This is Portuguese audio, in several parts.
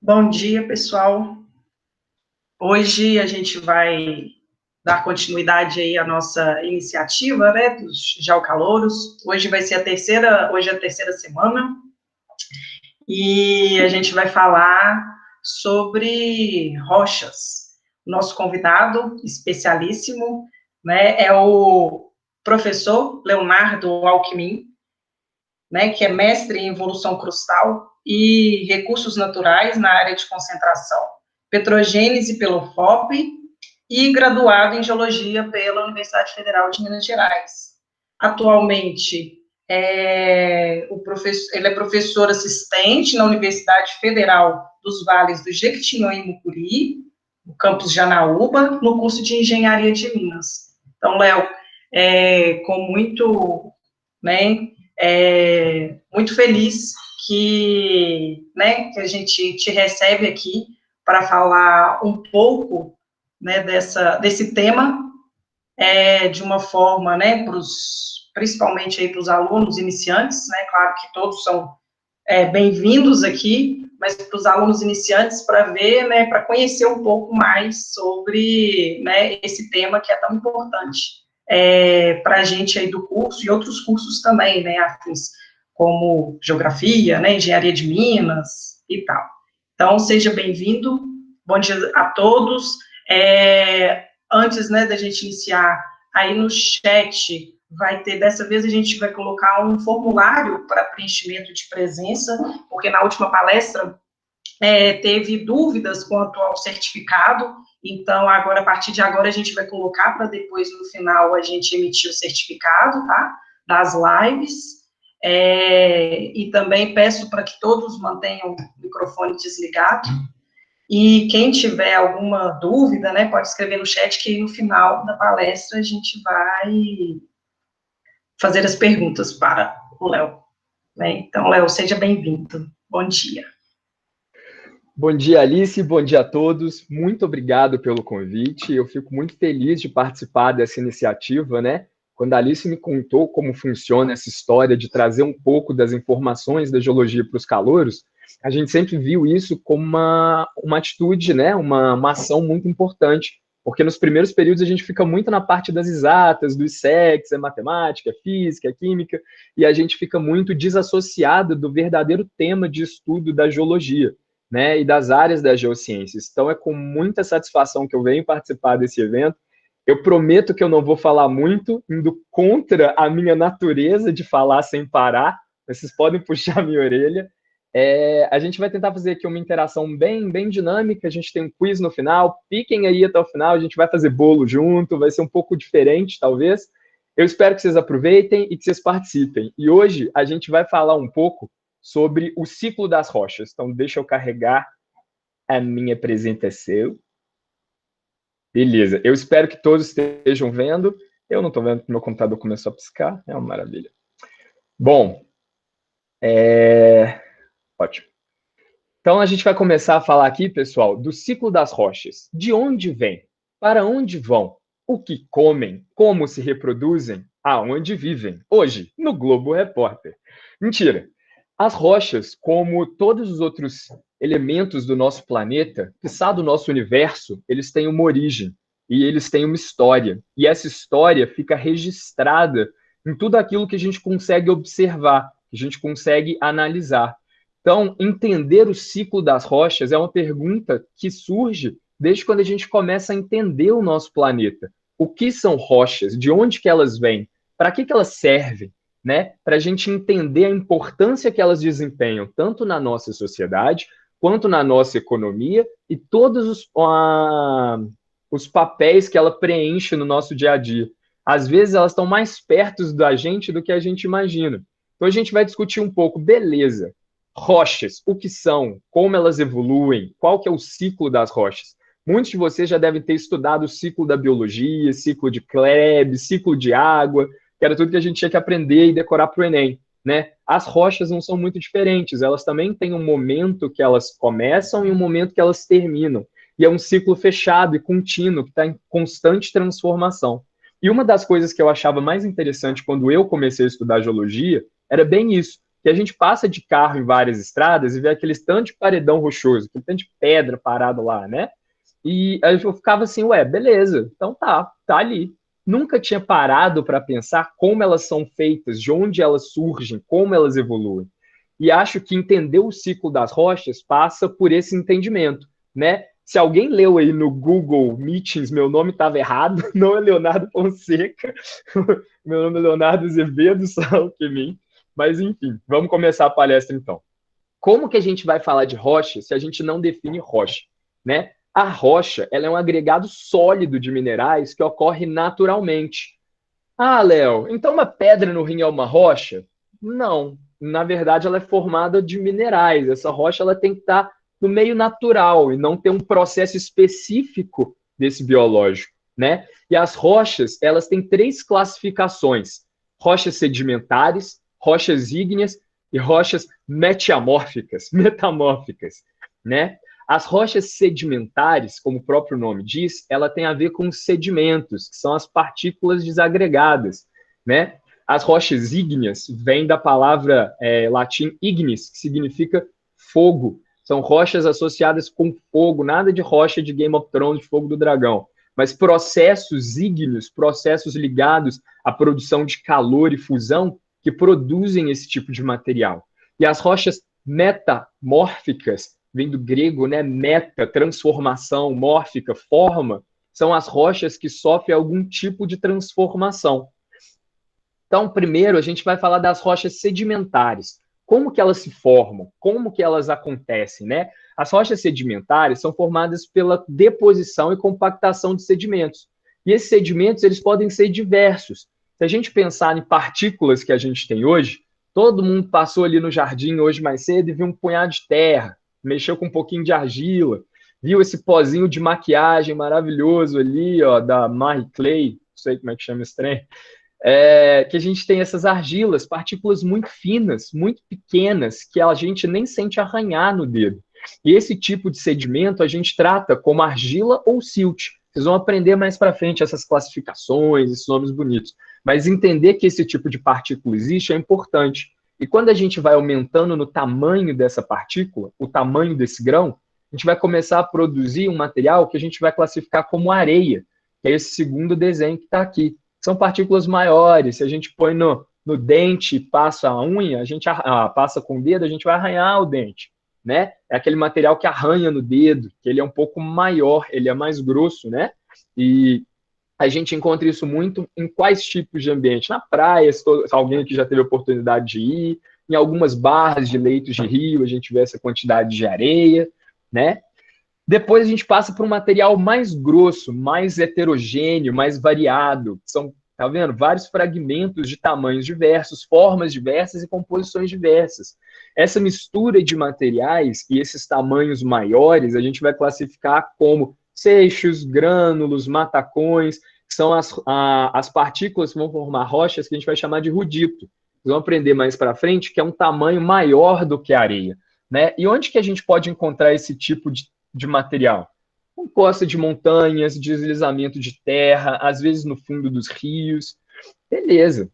Bom dia, pessoal. Hoje a gente vai dar continuidade aí à nossa iniciativa, né, dos Geocalouros. Hoje é a terceira semana, e a gente vai falar sobre rochas. Nosso convidado especialíssimo, né, é o professor Leonardo Alckmin, né, que é mestre em evolução crustal e recursos naturais na área de concentração, petrogênese pelo FOP e graduado em geologia pela Universidade Federal de Minas Gerais. Atualmente, ele é professor assistente na Universidade Federal dos Vales do Jequitinhonha e Mucuri, no campus de Anaúba, no curso de Engenharia de Minas. Então, Léo, com muito, né, muito feliz que a gente te recebe aqui para falar um pouco, né, desse tema, de uma forma, né, principalmente aí para os alunos iniciantes, né, claro que todos são bem-vindos aqui, mas para os alunos iniciantes, para ver, né, para conhecer um pouco mais sobre, né, esse tema que é tão importante para a gente aí do curso e outros cursos também, né, afins, como geografia, né, engenharia de Minas e tal. Então, seja bem-vindo, bom dia a todos. Antes, né, da gente iniciar, aí no chat dessa vez a gente vai colocar um formulário para preenchimento de presença, porque na última palestra teve dúvidas quanto ao certificado, então agora, a partir de agora, a gente vai colocar para depois, no final, a gente emitir o certificado, tá? Das lives, e também peço para que todos mantenham o microfone desligado, e quem tiver alguma dúvida, né, pode escrever no chat, que no final da palestra a gente vai fazer as perguntas para o Léo. Né? Então, Léo, seja bem-vindo. Bom dia. Bom dia, Alice. Bom dia a todos. Muito obrigado pelo convite. Eu fico muito feliz de participar dessa iniciativa, né? Quando a Alice me contou como funciona essa história de trazer um pouco das informações da geologia para os calouros, a gente sempre viu isso como uma atitude, né? Uma ação muito importante, porque nos primeiros períodos a gente fica muito na parte das exatas, dos SECs, matemática, física, química, e a gente fica muito desassociado do verdadeiro tema de estudo da geologia, né, e das áreas das geociências. Então, é com muita satisfação que eu venho participar desse evento. Eu prometo que eu não vou falar muito, indo contra a minha natureza de falar sem parar. Vocês podem puxar a minha orelha. A gente vai tentar fazer aqui uma interação bem dinâmica. A gente tem um quiz no final. Fiquem aí até o final. A gente vai fazer bolo junto. Vai ser um pouco diferente, talvez. Eu espero que vocês aproveitem e que vocês participem. E hoje a gente vai falar um pouco sobre o ciclo das rochas. Então, deixa eu carregar a minha apresentação. Beleza. Eu espero que todos estejam vendo. Eu não estou vendo que meu computador começou a piscar. É uma maravilha. Bom, ótimo. Então, a gente vai começar a falar aqui, pessoal, do ciclo das rochas. De onde vêm? Para onde vão? O que comem? Como se reproduzem? Aonde vivem? Hoje, no Globo Repórter. Mentira. As rochas, como todos os outros elementos do nosso planeta, quiçá do nosso universo, eles têm uma origem e eles têm uma história. E essa história fica registrada em tudo aquilo que a gente consegue observar, que a gente consegue analisar. Então, entender o ciclo das rochas é uma pergunta que surge desde quando a gente começa a entender o nosso planeta. O que são rochas? De onde que elas vêm? Para que elas servem? Né, para a gente entender a importância que elas desempenham, tanto na nossa sociedade, quanto na nossa economia, e todos os papéis que ela preenche no nosso dia a dia. Às vezes, elas estão mais perto da gente do que a gente imagina. Então, a gente vai discutir um pouco, beleza, rochas, o que são, como elas evoluem, qual que é o ciclo das rochas. Muitos de vocês já devem ter estudado o ciclo da biologia, ciclo de Krebs, ciclo de água, que era tudo que a gente tinha que aprender e decorar para o Enem, né? As rochas não são muito diferentes, elas também têm um momento que elas começam e um momento que elas terminam. E é um ciclo fechado e contínuo, que está em constante transformação. E uma das coisas que eu achava mais interessante quando eu comecei a estudar geologia era bem isso, que a gente passa de carro em várias estradas e vê aqueles tanto de paredão rochoso, aquele tanto de pedra parado lá, né? E aí eu ficava assim, ué, beleza, então tá ali. Nunca tinha parado para pensar como elas são feitas, de onde elas surgem, como elas evoluem. E acho que entender o ciclo das rochas passa por esse entendimento, né? Se alguém leu aí no Google Meetings, meu nome estava errado, não é Leonardo Fonseca, meu nome é Leonardo Azevedo Salquemin, mas enfim, vamos começar a palestra então. Como que a gente vai falar de rocha se a gente não define rocha, né? A rocha, ela é um agregado sólido de minerais que ocorre naturalmente. Ah, Léo, então uma pedra no rim é uma rocha? Não. Na verdade, ela é formada de minerais. Essa rocha ela tem que estar no meio natural e não ter um processo específico desse biológico, né? E as rochas, elas têm três classificações: rochas sedimentares, rochas ígneas e rochas metamórficas, né? As rochas sedimentares, como o próprio nome diz, ela tem a ver com os sedimentos, que são as partículas desagregadas, né? As rochas ígneas vêm da palavra latim ignis, que significa fogo. São rochas associadas com fogo, nada de rocha de Game of Thrones, de fogo do dragão, mas processos ígneos, processos ligados à produção de calor e fusão que produzem esse tipo de material. E as rochas metamórficas, vem do grego, né? Meta, transformação, mórfica, forma, são as rochas que sofrem algum tipo de transformação. Então, primeiro, a gente vai falar das rochas sedimentares. Como que elas se formam? Como que elas acontecem, né? As rochas sedimentares são formadas pela deposição e compactação de sedimentos. E esses sedimentos, eles podem ser diversos. Se a gente pensar em partículas que a gente tem hoje, todo mundo passou ali no jardim hoje mais cedo e viu um punhado de terra, mexeu com um pouquinho de argila, viu esse pozinho de maquiagem maravilhoso ali, ó, da Marie Claire, não sei como é que chama esse trem, que a gente tem essas argilas, partículas muito finas, muito pequenas, que a gente nem sente arranhar no dedo. E esse tipo de sedimento a gente trata como argila ou silt. Vocês vão aprender mais para frente essas classificações, esses nomes bonitos. Mas entender que esse tipo de partícula existe é importante. E quando a gente vai aumentando no tamanho dessa partícula, o tamanho desse grão, a gente vai começar a produzir um material que a gente vai classificar como areia, que é esse segundo desenho que está aqui. São partículas maiores. Se a gente põe no dente e passa a unha, a gente passa com o dedo, a gente vai arranhar o dente, né? É aquele material que arranha no dedo, que ele é um pouco maior, ele é mais grosso, né? E a gente encontra isso muito em quais tipos de ambiente? Na praia, se alguém aqui já teve a oportunidade de ir, em algumas barras de leitos de rio, a gente vê essa quantidade de areia, né? Depois a gente passa para um material mais grosso, mais heterogêneo, mais variado. São, tá vendo? Vários fragmentos de tamanhos diversos, formas diversas e composições diversas. Essa mistura de materiais e esses tamanhos maiores, a gente vai classificar como seixos, grânulos, matacões, que são as partículas que vão formar rochas que a gente vai chamar de rudito. Vocês vão aprender mais para frente que é um tamanho maior do que a areia, né? E onde que a gente pode encontrar esse tipo de material? Encosta de montanhas, deslizamento de terra, às vezes no fundo dos rios. Beleza.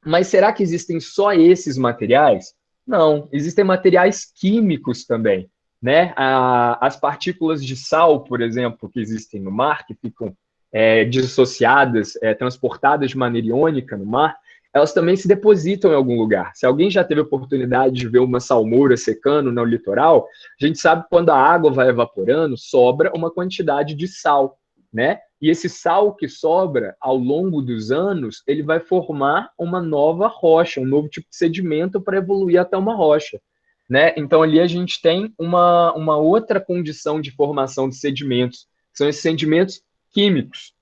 Mas será que existem só esses materiais? Não, existem materiais químicos também, né? As partículas de sal, por exemplo, que existem no mar, que ficam dissociadas, transportadas de maneira iônica no mar, elas também se depositam em algum lugar. Se alguém já teve a oportunidade de ver uma salmoura secando no litoral, a gente sabe que quando a água vai evaporando, sobra uma quantidade de sal, né? E esse sal que sobra, ao longo dos anos, ele vai formar uma nova rocha, um novo tipo de sedimento para evoluir até uma rocha, né? Então, ali a gente tem uma outra condição de formação de sedimentos, que são esses sedimentos químicos.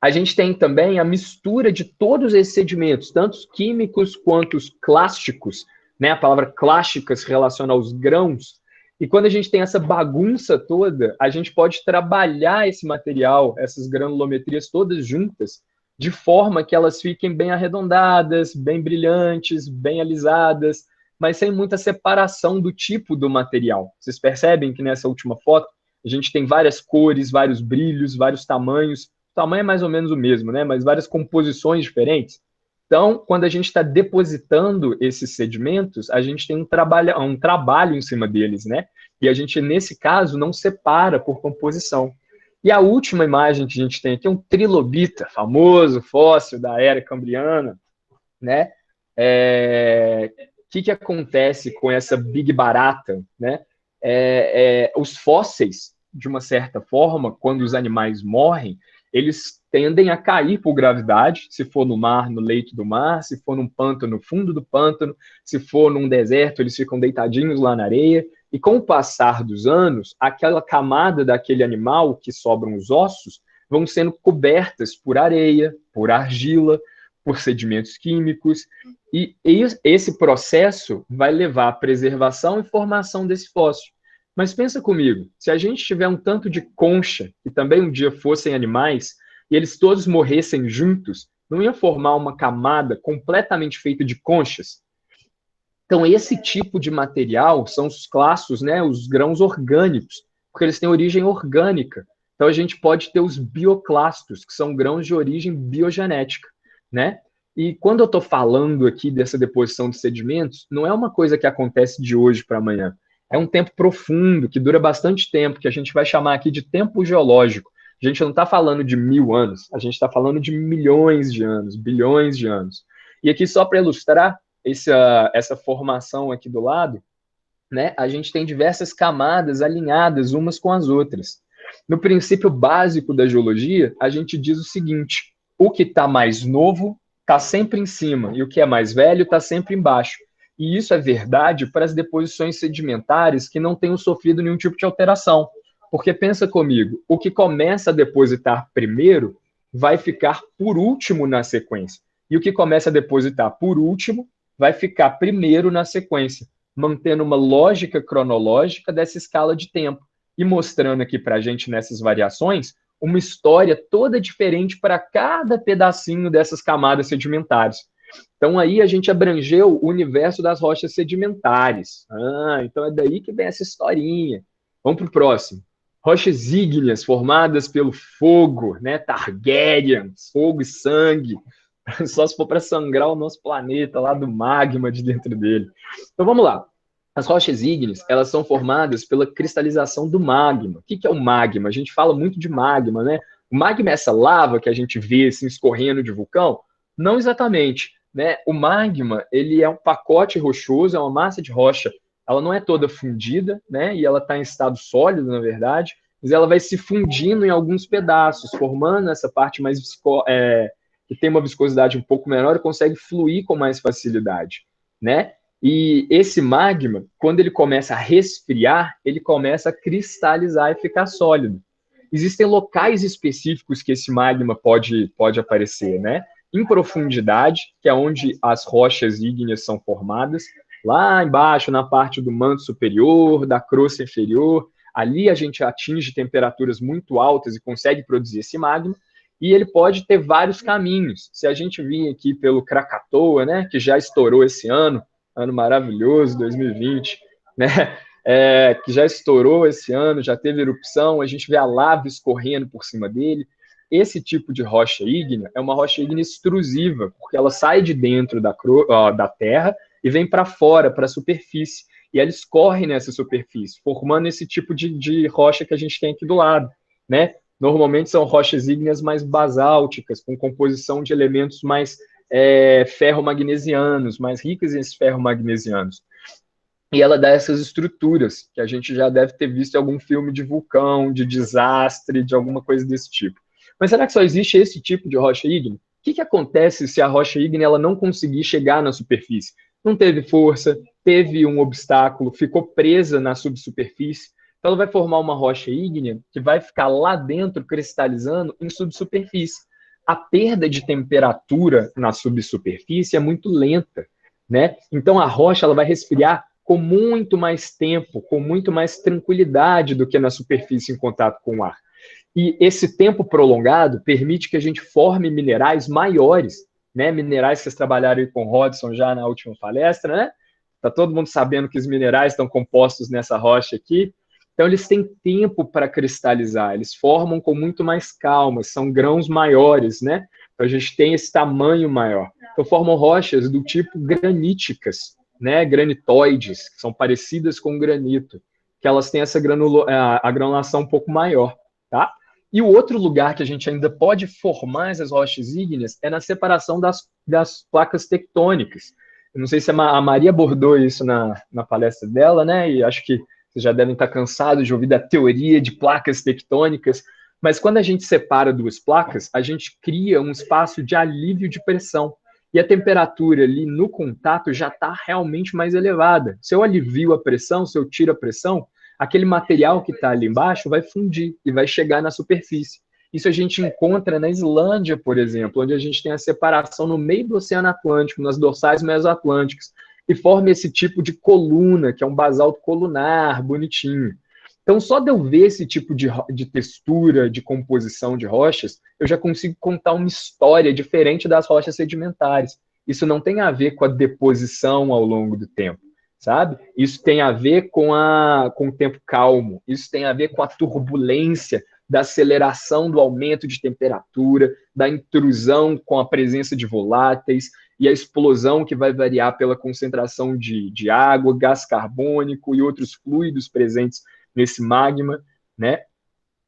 A gente tem também a mistura de todos esses sedimentos, tanto os químicos quanto os clásticos, né? A palavra clástica se relaciona aos grãos. E quando a gente tem essa bagunça toda, a gente pode trabalhar esse material, essas granulometrias todas juntas, de forma que elas fiquem bem arredondadas, bem brilhantes, bem alisadas, mas sem muita separação do tipo do material. Vocês percebem que nessa última foto a gente tem várias cores, vários brilhos, vários tamanhos. O tamanho é mais ou menos o mesmo, né? Mas várias composições diferentes. Então, quando a gente está depositando esses sedimentos, a gente tem um trabalho em cima deles, né? E a gente, nesse caso, não separa por composição. E a última imagem que a gente tem aqui é um trilobita, famoso fóssil da era cambriana, né? Que acontece com essa Big Barata, né? Os fósseis, de uma certa forma, quando os animais morrem, eles tendem a cair por gravidade, se for no mar, no leito do mar, se for num pântano, no fundo do pântano, se for num deserto, eles ficam deitadinhos lá na areia, e com o passar dos anos, aquela camada daquele animal que sobram os ossos vão sendo cobertas por areia, por argila, por sedimentos químicos, e esse processo vai levar à preservação e formação desse fóssil. Mas pensa comigo, se a gente tiver um tanto de concha, que também um dia fossem animais, e eles todos morressem juntos, não ia formar uma camada completamente feita de conchas? Então, esse tipo de material são os clastos, né, os grãos orgânicos, porque eles têm origem orgânica. Então, a gente pode ter os bioclastos, que são grãos de origem biogenética, né? E quando eu estou falando aqui dessa deposição de sedimentos, não é uma coisa que acontece de hoje para amanhã. É um tempo profundo, que dura bastante tempo, que a gente vai chamar aqui de tempo geológico. A gente não está falando de 1000 anos, a gente está falando de milhões de anos, bilhões de anos. E aqui, só para ilustrar essa formação aqui do lado, né, a gente tem diversas camadas alinhadas umas com as outras. No princípio básico da geologia, a gente diz o seguinte: o que está mais novo está sempre em cima, e o que é mais velho está sempre embaixo. E isso é verdade para as deposições sedimentares que não tenham sofrido nenhum tipo de alteração. Porque pensa comigo, o que começa a depositar primeiro vai ficar por último na sequência. E o que começa a depositar por último vai ficar primeiro na sequência, mantendo uma lógica cronológica dessa escala de tempo e mostrando aqui para a gente, nessas variações, uma história toda diferente para cada pedacinho dessas camadas sedimentares. Então, aí a gente abrangeu o universo das rochas sedimentares. Então é daí que vem essa historinha. Vamos para o próximo. Rochas ígneas formadas pelo fogo, né? Targaryen, fogo e sangue. Só se for para sangrar o nosso planeta lá do magma de dentro dele. Então vamos lá. As rochas ígneas, elas são formadas pela cristalização do magma. O que é o magma? A gente fala muito de magma, né? O magma é essa lava que a gente vê assim, escorrendo de vulcão? Não exatamente, né? O magma, ele é um pacote rochoso, é uma massa de rocha. Ela não é toda fundida, né? E ela está em estado sólido, na verdade, mas ela vai se fundindo em alguns pedaços, formando essa parte mais que tem uma viscosidade um pouco menor e consegue fluir com mais facilidade, né? E esse magma, quando ele começa a resfriar, ele começa a cristalizar e ficar sólido. Existem locais específicos que esse magma pode aparecer, né? Em profundidade, que é onde as rochas ígneas são formadas, lá embaixo, na parte do manto superior, da crosta inferior, ali a gente atinge temperaturas muito altas e consegue produzir esse magma, e ele pode ter vários caminhos. Se a gente vir aqui pelo Krakatoa, né, que já estourou esse ano maravilhoso, 2020, né, que já estourou esse ano, já teve erupção, a gente vê a lava escorrendo por cima dele. Esse tipo de rocha ígnea é uma rocha ígnea extrusiva, porque ela sai de dentro da terra e vem para fora, para a superfície, e ela escorre nessa superfície, formando esse tipo de rocha que a gente tem aqui do lado, né? Normalmente são rochas ígneas mais basálticas, com composição de elementos mais ferromagnesianos, mais ricas em ferromagnesianos. E ela dá essas estruturas, que a gente já deve ter visto em algum filme de vulcão, de desastre, de alguma coisa desse tipo. Mas será que só existe esse tipo de rocha ígnea? O que acontece se a rocha ígnea ela não conseguir chegar na superfície? Não teve força, teve um obstáculo, ficou presa na subsuperfície. Então ela vai formar uma rocha ígnea que vai ficar lá dentro cristalizando em subsuperfície. A perda de temperatura na subsuperfície é muito lenta, né? Então a rocha ela vai resfriar com muito mais tempo, com muito mais tranquilidade do que na superfície em contato com o ar. E esse tempo prolongado permite que a gente forme minerais maiores, né? Minerais que vocês trabalharam aí com o Rodson já na última palestra, né? Tá todo mundo sabendo que os minerais estão compostos nessa rocha aqui. Então, eles têm tempo para cristalizar, eles formam com muito mais calma, são grãos maiores, né? Então, a gente tem esse tamanho maior. Então, formam rochas do tipo graníticas, né? Granitoides, que são parecidas com granito, que elas têm essa a granulação um pouco maior, tá? E o outro lugar que a gente ainda pode formar essas rochas ígneas é na separação das placas tectônicas. Eu não sei se a Maria abordou isso na palestra dela, né? E acho que vocês já devem estar cansados de ouvir da teoria de placas tectônicas, mas quando a gente separa duas placas, a gente cria um espaço de alívio de pressão. E a temperatura ali no contato já está realmente mais elevada. Se eu alivio a pressão, se eu tiro a pressão, aquele material que está ali embaixo vai fundir e vai chegar na superfície. Isso a gente encontra na Islândia, por exemplo, onde a gente tem a separação no meio do Oceano Atlântico, nas dorsais mesoatlânticas, e forma esse tipo de coluna, que é um basalto colunar, bonitinho. Então, só de eu ver esse tipo de textura, de composição de rochas, eu já consigo contar uma história diferente das rochas sedimentares. Isso não tem a ver com a deposição ao longo do tempo, sabe? Isso tem a ver com o tempo calmo, isso tem a ver com a turbulência da aceleração do aumento de temperatura, da intrusão com a presença de voláteis e a explosão que vai variar pela concentração de água, gás carbônico e outros fluidos presentes nesse magma, né?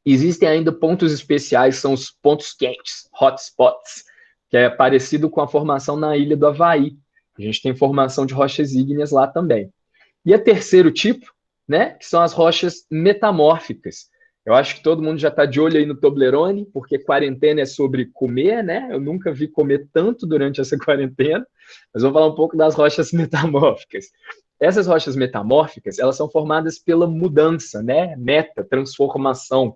Existem ainda pontos especiais, são os pontos quentes, hotspots, que é parecido com a formação na ilha do Havaí. A gente tem formação de rochas ígneas lá também. E o terceiro tipo, né, que são as rochas metamórficas. Eu acho que todo mundo já está de olho aí no Toblerone, porque quarentena é sobre comer, né? Eu nunca vi comer tanto durante essa quarentena, mas vou falar um pouco das rochas metamórficas. Essas rochas metamórficas, elas são formadas pela mudança, né? Transformação.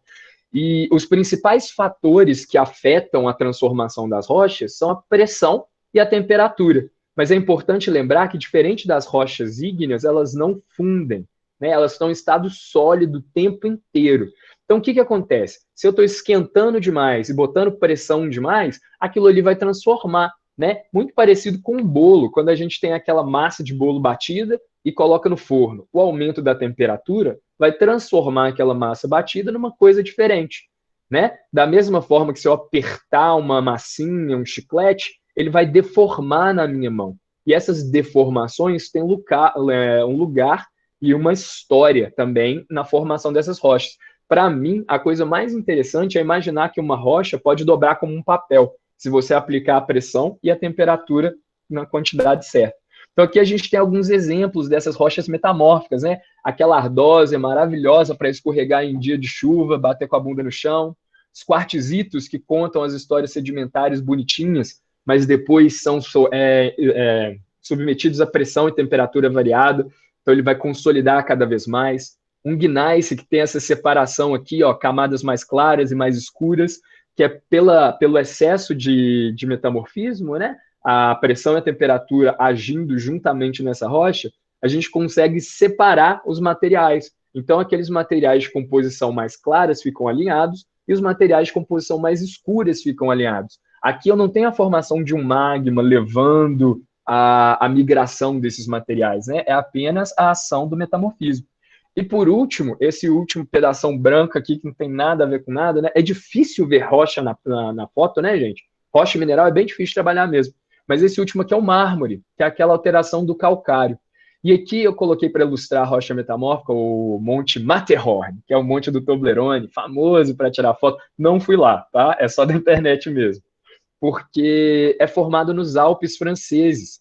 E os principais fatores que afetam a transformação das rochas são a pressão e a temperatura. Mas é importante lembrar que, diferente das rochas ígneas, elas não fundem, né? Elas estão em estado sólido o tempo inteiro. Então, o que acontece? Se eu estou esquentando demais e botando pressão demais, aquilo ali vai transformar, né? Muito parecido com um bolo, quando a gente tem aquela massa de bolo batida e coloca no forno. O aumento da temperatura vai transformar aquela massa batida numa coisa diferente, né? Da mesma forma que se eu apertar uma massinha, um chiclete, ele vai deformar na minha mão. E essas deformações têm um lugar e uma história também na formação dessas rochas. Para mim, a coisa mais interessante é imaginar que uma rocha pode dobrar como um papel, se você aplicar a pressão e a temperatura na quantidade certa. Então, aqui a gente tem alguns exemplos dessas rochas metamórficas, né? Aquela ardósia maravilhosa para escorregar em dia de chuva, bater com a bunda no chão. Os quartzitos, que contam as histórias sedimentares bonitinhas, mas depois são submetidos a pressão e temperatura variada, então ele vai consolidar cada vez mais. Um gneiss, que tem essa separação aqui, ó, camadas mais claras e mais escuras, que é pelo excesso de metamorfismo, né? A pressão e a temperatura agindo juntamente nessa rocha, a gente consegue separar os materiais. Então, aqueles materiais de composição mais claras ficam alinhados e os materiais de composição mais escuras ficam alinhados. Aqui eu não tenho a formação de um magma levando a migração desses materiais, né? É apenas a ação do metamorfismo. E por último, esse último pedação branco aqui, que não tem nada a ver com nada, né? É difícil ver rocha na foto, né, gente? Rocha mineral é bem difícil de trabalhar mesmo. Mas esse último aqui é o mármore, que é aquela alteração do calcário. E aqui eu coloquei para ilustrar a rocha metamórfica o Monte Matterhorn, que é o Monte do Toblerone, famoso para tirar foto. Não fui lá, tá? É só da internet mesmo. Porque é formado nos Alpes franceses.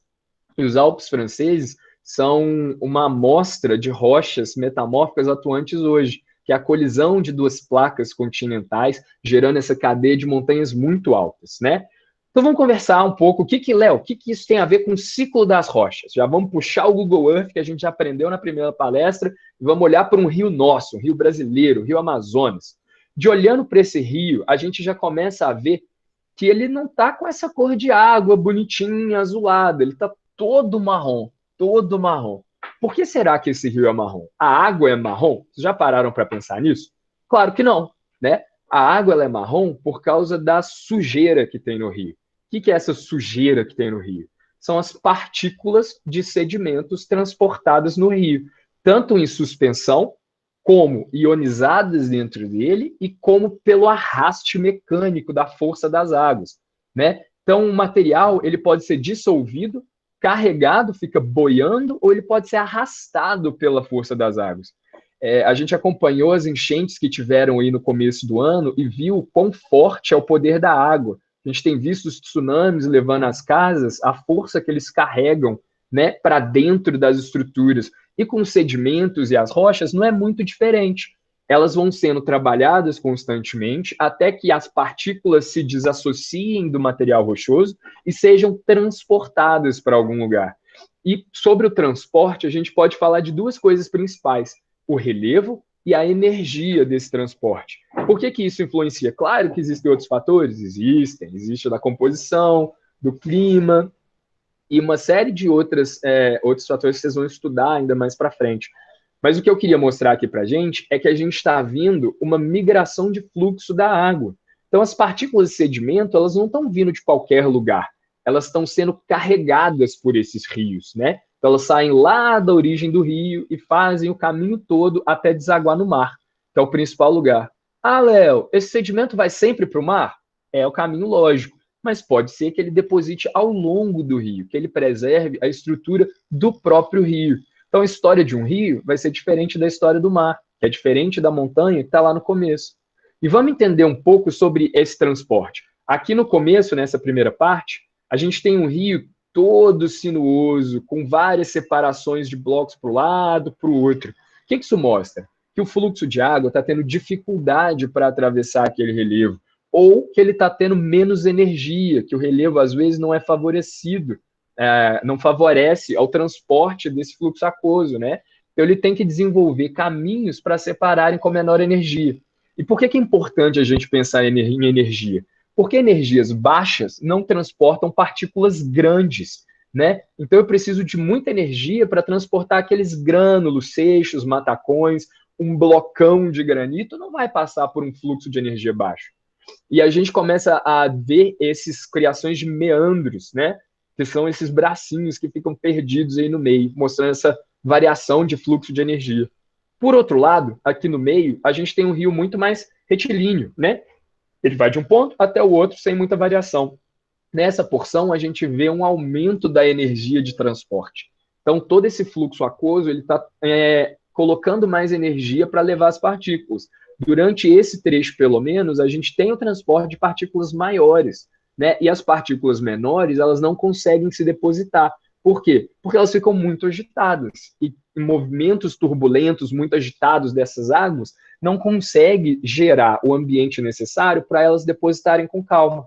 E os Alpes franceses são uma amostra de rochas metamórficas atuantes hoje, que é a colisão de duas placas continentais, gerando essa cadeia de montanhas muito altas, né? Então vamos conversar um pouco, Léo, o que isso tem a ver com o ciclo das rochas? Já vamos puxar o Google Earth, que a gente já aprendeu na primeira palestra, e vamos olhar para um rio nosso, um rio brasileiro, o rio Amazonas. De olhando para esse rio, a gente já começa a ver que ele não está com essa cor de água bonitinha, azulada, ele está todo marrom, todo marrom. Por que será que esse rio é marrom? A água é marrom? Vocês já pararam para pensar nisso? Claro que não, né? A água ela é marrom por causa da sujeira que tem no rio. O que é essa sujeira que tem no rio? São as partículas de sedimentos transportadas no rio, tanto em suspensão, como ionizadas dentro dele e como pelo arraste mecânico da força das águas. né? Então, o material ele pode ser dissolvido, carregado, fica boiando, ou ele pode ser arrastado pela força das águas. A gente acompanhou as enchentes que tiveram aí no começo do ano e viu o quão forte é o poder da água. A gente tem visto os tsunamis levando as casas, a força que eles carregam, né, para dentro das estruturas. E com os sedimentos e as rochas não é muito diferente. Elas vão sendo trabalhadas constantemente até que as partículas se desassociem do material rochoso e sejam transportadas para algum lugar. E sobre o transporte, a gente pode falar de duas coisas principais: o relevo e a energia desse transporte. Por que isso influencia? Claro que existem outros fatores, existe da composição, do clima e uma série de outros fatores que vocês vão estudar ainda mais para frente. Mas o que eu queria mostrar aqui para a gente é que a gente está vendo uma migração de fluxo da água. Então, as partículas de sedimento, elas não estão vindo de qualquer lugar, elas estão sendo carregadas por esses rios, né? Então, elas saem lá da origem do rio e fazem o caminho todo até desaguar no mar, que é o principal lugar. Ah, Léo, esse sedimento vai sempre para o mar? É o caminho lógico, mas pode ser que ele deposite ao longo do rio, que ele preserve a estrutura do próprio rio. Então, a história de um rio vai ser diferente da história do mar, que é diferente da montanha que está lá no começo. E vamos entender um pouco sobre esse transporte. Aqui no começo, nessa primeira parte, a gente tem um rio todo sinuoso, com várias separações de blocos para um lado, para o outro. O que isso mostra? Que o fluxo de água está tendo dificuldade para atravessar aquele relevo, ou que ele está tendo menos energia, que o relevo às vezes não é favorecido, não favorece ao transporte desse fluxo aquoso, né? Então ele tem que desenvolver caminhos para separarem com menor energia. E por que é importante a gente pensar em energia? Porque energias baixas não transportam partículas grandes, né? Então eu preciso de muita energia para transportar aqueles grânulos, seixos, matacões, um blocão de granito não vai passar por um fluxo de energia baixo. E a gente começa a ver essas criações de meandros, né? Que são esses bracinhos que ficam perdidos aí no meio, mostrando essa variação de fluxo de energia. Por outro lado, aqui no meio, a gente tem um rio muito mais retilíneo, né? Ele vai de um ponto até o outro sem muita variação. Nessa porção, a gente vê um aumento da energia de transporte. Então, todo esse fluxo aquoso, ele está colocando mais energia para levar as partículas. Durante esse trecho, pelo menos, a gente tem o transporte de partículas maiores, né? E as partículas menores, elas não conseguem se depositar. Por quê? Porque elas ficam muito agitadas. E movimentos turbulentos, muito agitados dessas águas, não consegue gerar o ambiente necessário para elas depositarem com calma.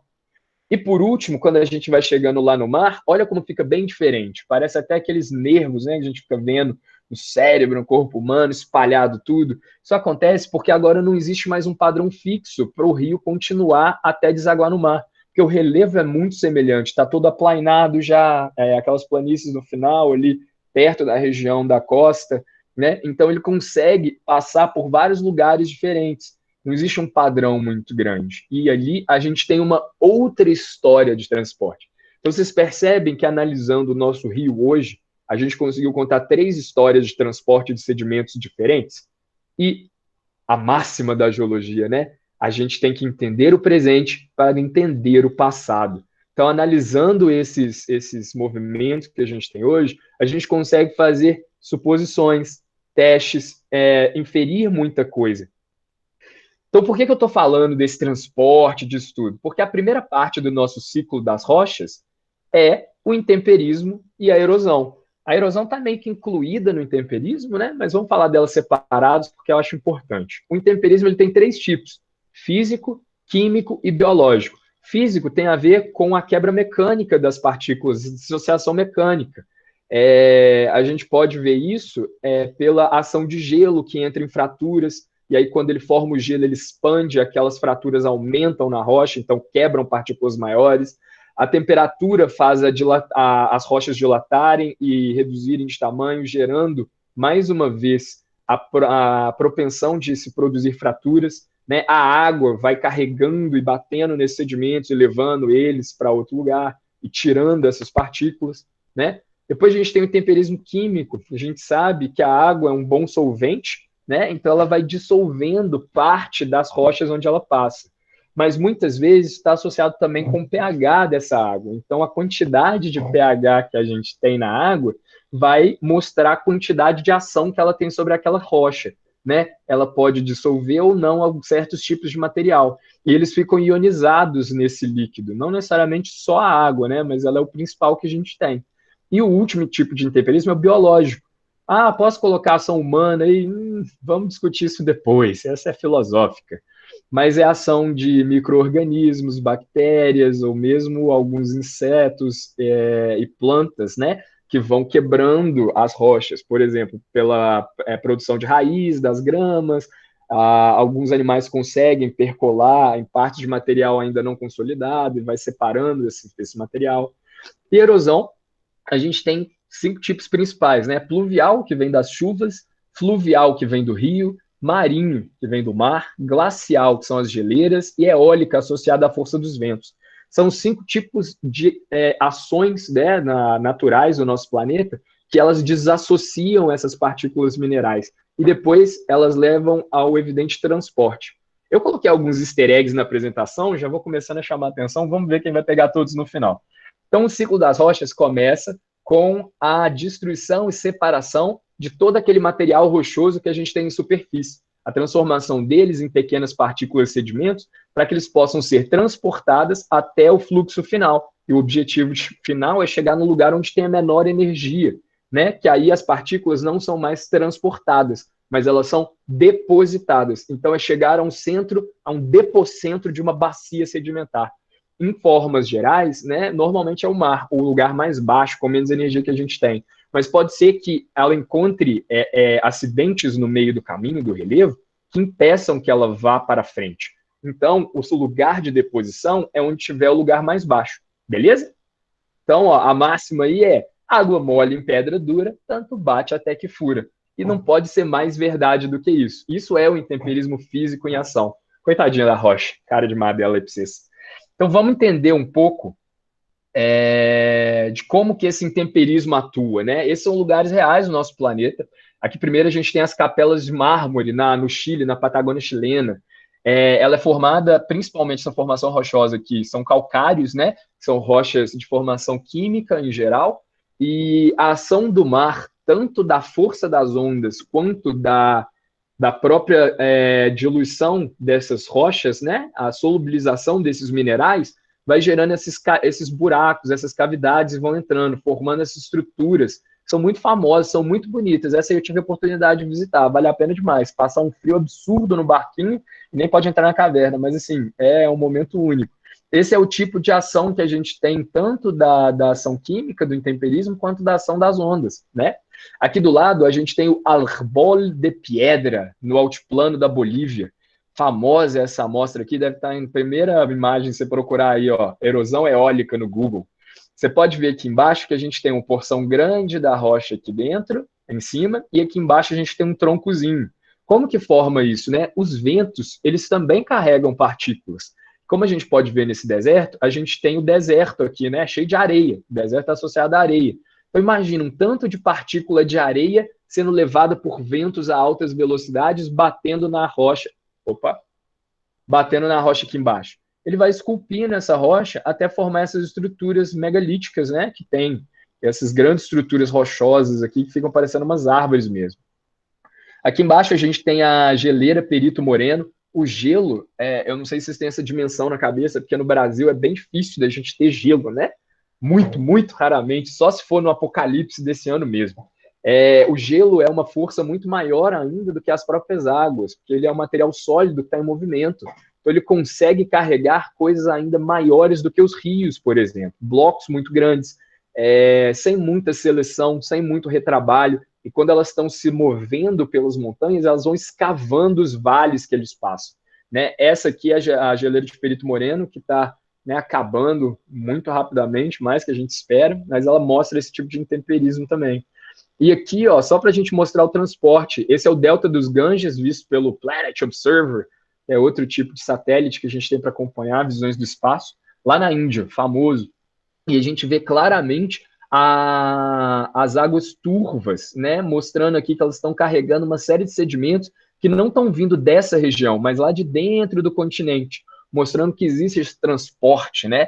E por último, quando a gente vai chegando lá no mar, olha como fica bem diferente. Parece até aqueles nervos, né, que a gente fica vendo no cérebro, no corpo humano, espalhado tudo. Isso acontece porque agora não existe mais um padrão fixo para o rio continuar até desaguar no mar. Porque o relevo é muito semelhante, está todo aplainado já, aquelas planícies no final ali, perto da região da costa, né? Então ele consegue passar por vários lugares diferentes. Não existe um padrão muito grande. E ali a gente tem uma outra história de transporte. Então vocês percebem que analisando o nosso rio hoje, a gente conseguiu contar 3 histórias de transporte de sedimentos diferentes. E a máxima da geologia, né? A gente tem que entender o presente para entender o passado. Então, analisando esses movimentos que a gente tem hoje, a gente consegue fazer suposições, testes, inferir muita coisa. Então, por que eu estou falando desse transporte, disso tudo? Porque a primeira parte do nosso ciclo das rochas é o intemperismo e a erosão. A erosão está meio que incluída no intemperismo, né? Mas vamos falar delas separados porque eu acho importante. O intemperismo ele tem 3 tipos: físico, químico e biológico. Físico tem a ver com a quebra mecânica das partículas, dissociação mecânica. A gente pode ver isso pela ação de gelo que entra em fraturas, e aí quando ele forma o gelo, ele expande, aquelas fraturas aumentam na rocha, então quebram partículas maiores. A temperatura faz as rochas dilatarem e reduzirem de tamanho, gerando, mais uma vez, a propensão de se produzir fraturas, né? A água vai carregando e batendo nesses sedimentos e levando eles para outro lugar e tirando essas partículas, né? Depois a gente tem o temperismo químico. A gente sabe que a água é um bom solvente, né? Então ela vai dissolvendo parte das rochas onde ela passa. mas muitas vezes está associado também com o pH dessa água. Então, a quantidade de pH que a gente tem na água vai mostrar a quantidade de ação que ela tem sobre aquela rocha, né? Ela pode dissolver ou não certos tipos de material. E eles ficam ionizados nesse líquido, não necessariamente só a água, né? Mas ela é o principal que a gente tem. E o último tipo de intemperismo é o biológico. Ah, posso colocar ação humana aí? Vamos discutir isso depois, essa é filosófica. Mas é a ação de micro-organismos, bactérias, ou mesmo alguns insetos e plantas, né? Que vão quebrando as rochas, por exemplo, pela produção de raiz das gramas. Alguns animais conseguem percolar em partes de material ainda não consolidado e vai separando esse material. E erosão, a gente tem 5 tipos principais, né? Pluvial, que vem das chuvas, fluvial, que vem do rio, marinho, que vem do mar, glacial, que são as geleiras, e eólica, associada à força dos ventos. São 5 tipos de ações, né, naturais do nosso planeta, que elas desassociam essas partículas minerais, e depois elas levam ao evidente transporte. Eu coloquei alguns easter eggs na apresentação, já vou começando a chamar a atenção, vamos ver quem vai pegar todos no final. Então, o ciclo das rochas começa com a destruição e separação de todo aquele material rochoso que a gente tem em superfície, a transformação deles em pequenas partículas sedimentos para que eles possam ser transportadas até o fluxo final. E o objetivo final é chegar no lugar onde tem a menor energia, né? Que aí as partículas não são mais transportadas, mas elas são depositadas. Então, é chegar a um centro, a um depocentro de uma bacia sedimentar. Em formas gerais, né, normalmente é o mar, o lugar mais baixo, com menos energia que a gente tem. Mas pode ser que ela encontre acidentes no meio do caminho, do relevo, que impeçam que ela vá para frente. Então, o lugar de deposição é onde tiver o lugar mais baixo. Beleza? Então, ó, a máxima aí é: água mole em pedra dura, tanto bate até que fura. E não pode ser mais verdade do que isso. Isso é o intemperismo físico em ação. Coitadinha da rocha, cara de madeira pra vocês. Então, vamos entender um pouco de como que esse intemperismo atua, né? Esses são lugares reais do nosso planeta. Aqui, primeiro, a gente tem as capelas de mármore no Chile, na Patagônia chilena. Ela é formada, principalmente essa formação rochosa aqui, são calcários, né? São rochas de formação química, em geral, e a ação do mar, tanto da força das ondas, quanto da própria diluição dessas rochas, né? A solubilização desses minerais, vai gerando esses buracos, essas cavidades, e vão entrando, formando essas estruturas. São muito famosas, são muito bonitas. Essa aí eu tive a oportunidade de visitar, vale a pena demais. Passar um frio absurdo no barquinho, e nem pode entrar na caverna, mas assim, é um momento único. Esse é o tipo de ação que a gente tem, tanto da ação química, do intemperismo, quanto da ação das ondas, né? Aqui do lado, a gente tem o Árbol de Piedra, no altiplano da Bolívia. Famosa essa amostra aqui, deve estar em primeira imagem, se você procurar aí, ó, erosão eólica no Google. Você pode ver aqui embaixo que a gente tem uma porção grande da rocha aqui dentro, em cima, e aqui embaixo a gente tem um troncozinho. Como que forma isso, né? Os ventos, eles também carregam partículas. Como a gente pode ver nesse deserto, a gente tem o deserto aqui, né? Cheio de areia. O deserto é associado à areia. Então, imagina um tanto de partícula de areia sendo levada por ventos a altas velocidades, batendo na rocha. Batendo na rocha aqui embaixo. Ele vai esculpindo essa rocha até formar essas estruturas megalíticas, né? Que tem essas grandes estruturas rochosas aqui que ficam parecendo umas árvores mesmo. Aqui embaixo a gente tem a geleira Perito Moreno. O gelo, eu não sei se vocês têm essa dimensão na cabeça, porque no Brasil é bem difícil da gente ter gelo, né? Muito, muito raramente, só se for no apocalipse desse ano mesmo. O gelo é uma força muito maior ainda do que as próprias águas, porque ele é um material sólido que está em movimento. Então ele consegue carregar coisas ainda maiores do que os rios, por exemplo. Blocos muito grandes, sem muita seleção, sem muito retrabalho. E quando elas estão se movendo pelas montanhas, elas vão escavando os vales que eles passam, né? Essa aqui é a geleira de Perito Moreno, que está, né, acabando muito rapidamente, mais que a gente espera, mas ela mostra esse tipo de intemperismo também. E aqui, ó, só para a gente mostrar o transporte, esse é o Delta dos Ganges, visto pelo Planet Observer, é outro tipo de satélite que a gente tem para acompanhar visões do espaço, lá na Índia, famoso. E a gente vê claramente as águas turvas, né, mostrando aqui que elas estão carregando uma série de sedimentos que não estão vindo dessa região, mas lá de dentro do continente. mostrando que existe esse transporte, né?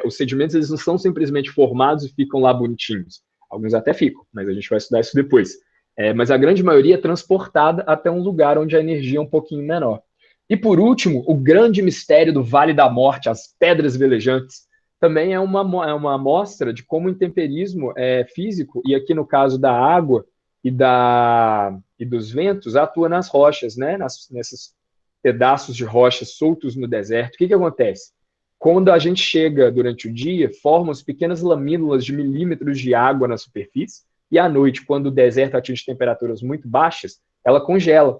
Os sedimentos, eles não são simplesmente formados e ficam lá bonitinhos. Alguns até ficam, mas a gente vai estudar isso depois. Mas a grande maioria é transportada até um lugar onde a energia é um pouquinho menor. E por último, o grande mistério do Vale da Morte, as pedras velejantes, também é uma amostra de como o intemperismo físico, e aqui no caso da água e dos ventos, atua nas rochas, né? Nesses pedaços de rochas soltos no deserto. O que acontece? Quando a gente chega durante o dia, formam-se pequenas lamínulas de milímetros de água na superfície, e à noite, quando o deserto atinge temperaturas muito baixas, ela congela,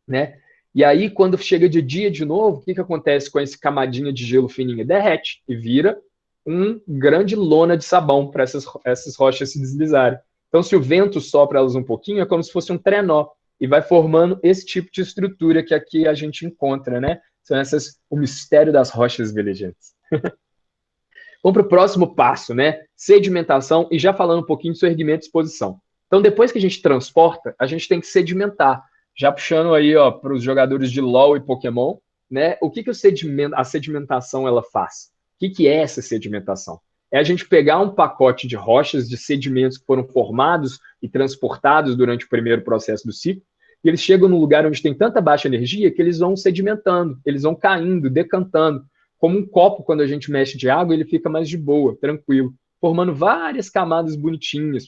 né? E aí, quando chega de dia de novo, o que acontece com essa camadinha de gelo fininha? Derrete e vira um grande lona de sabão para essas rochas se deslizarem. Então, se o vento sopra elas um pouquinho, é como se fosse um trenó, e vai formando esse tipo de estrutura que aqui a gente encontra, né? São o mistério das rochas velejantes. Vamos para o próximo passo, né? Sedimentação, e já falando um pouquinho de erguimento e exposição. Então, depois que a gente transporta, a gente tem que sedimentar. Já puxando aí para os jogadores de LoL e Pokémon, né? O que a sedimentação ela faz? O que é essa sedimentação? É a gente pegar um pacote de rochas, de sedimentos que foram formados e transportados durante o primeiro processo do ciclo, e eles chegam num lugar onde tem tanta baixa energia que eles vão sedimentando, eles vão caindo, decantando. Como um copo, quando a gente mexe de água, ele fica mais de boa, tranquilo, formando várias camadas bonitinhas,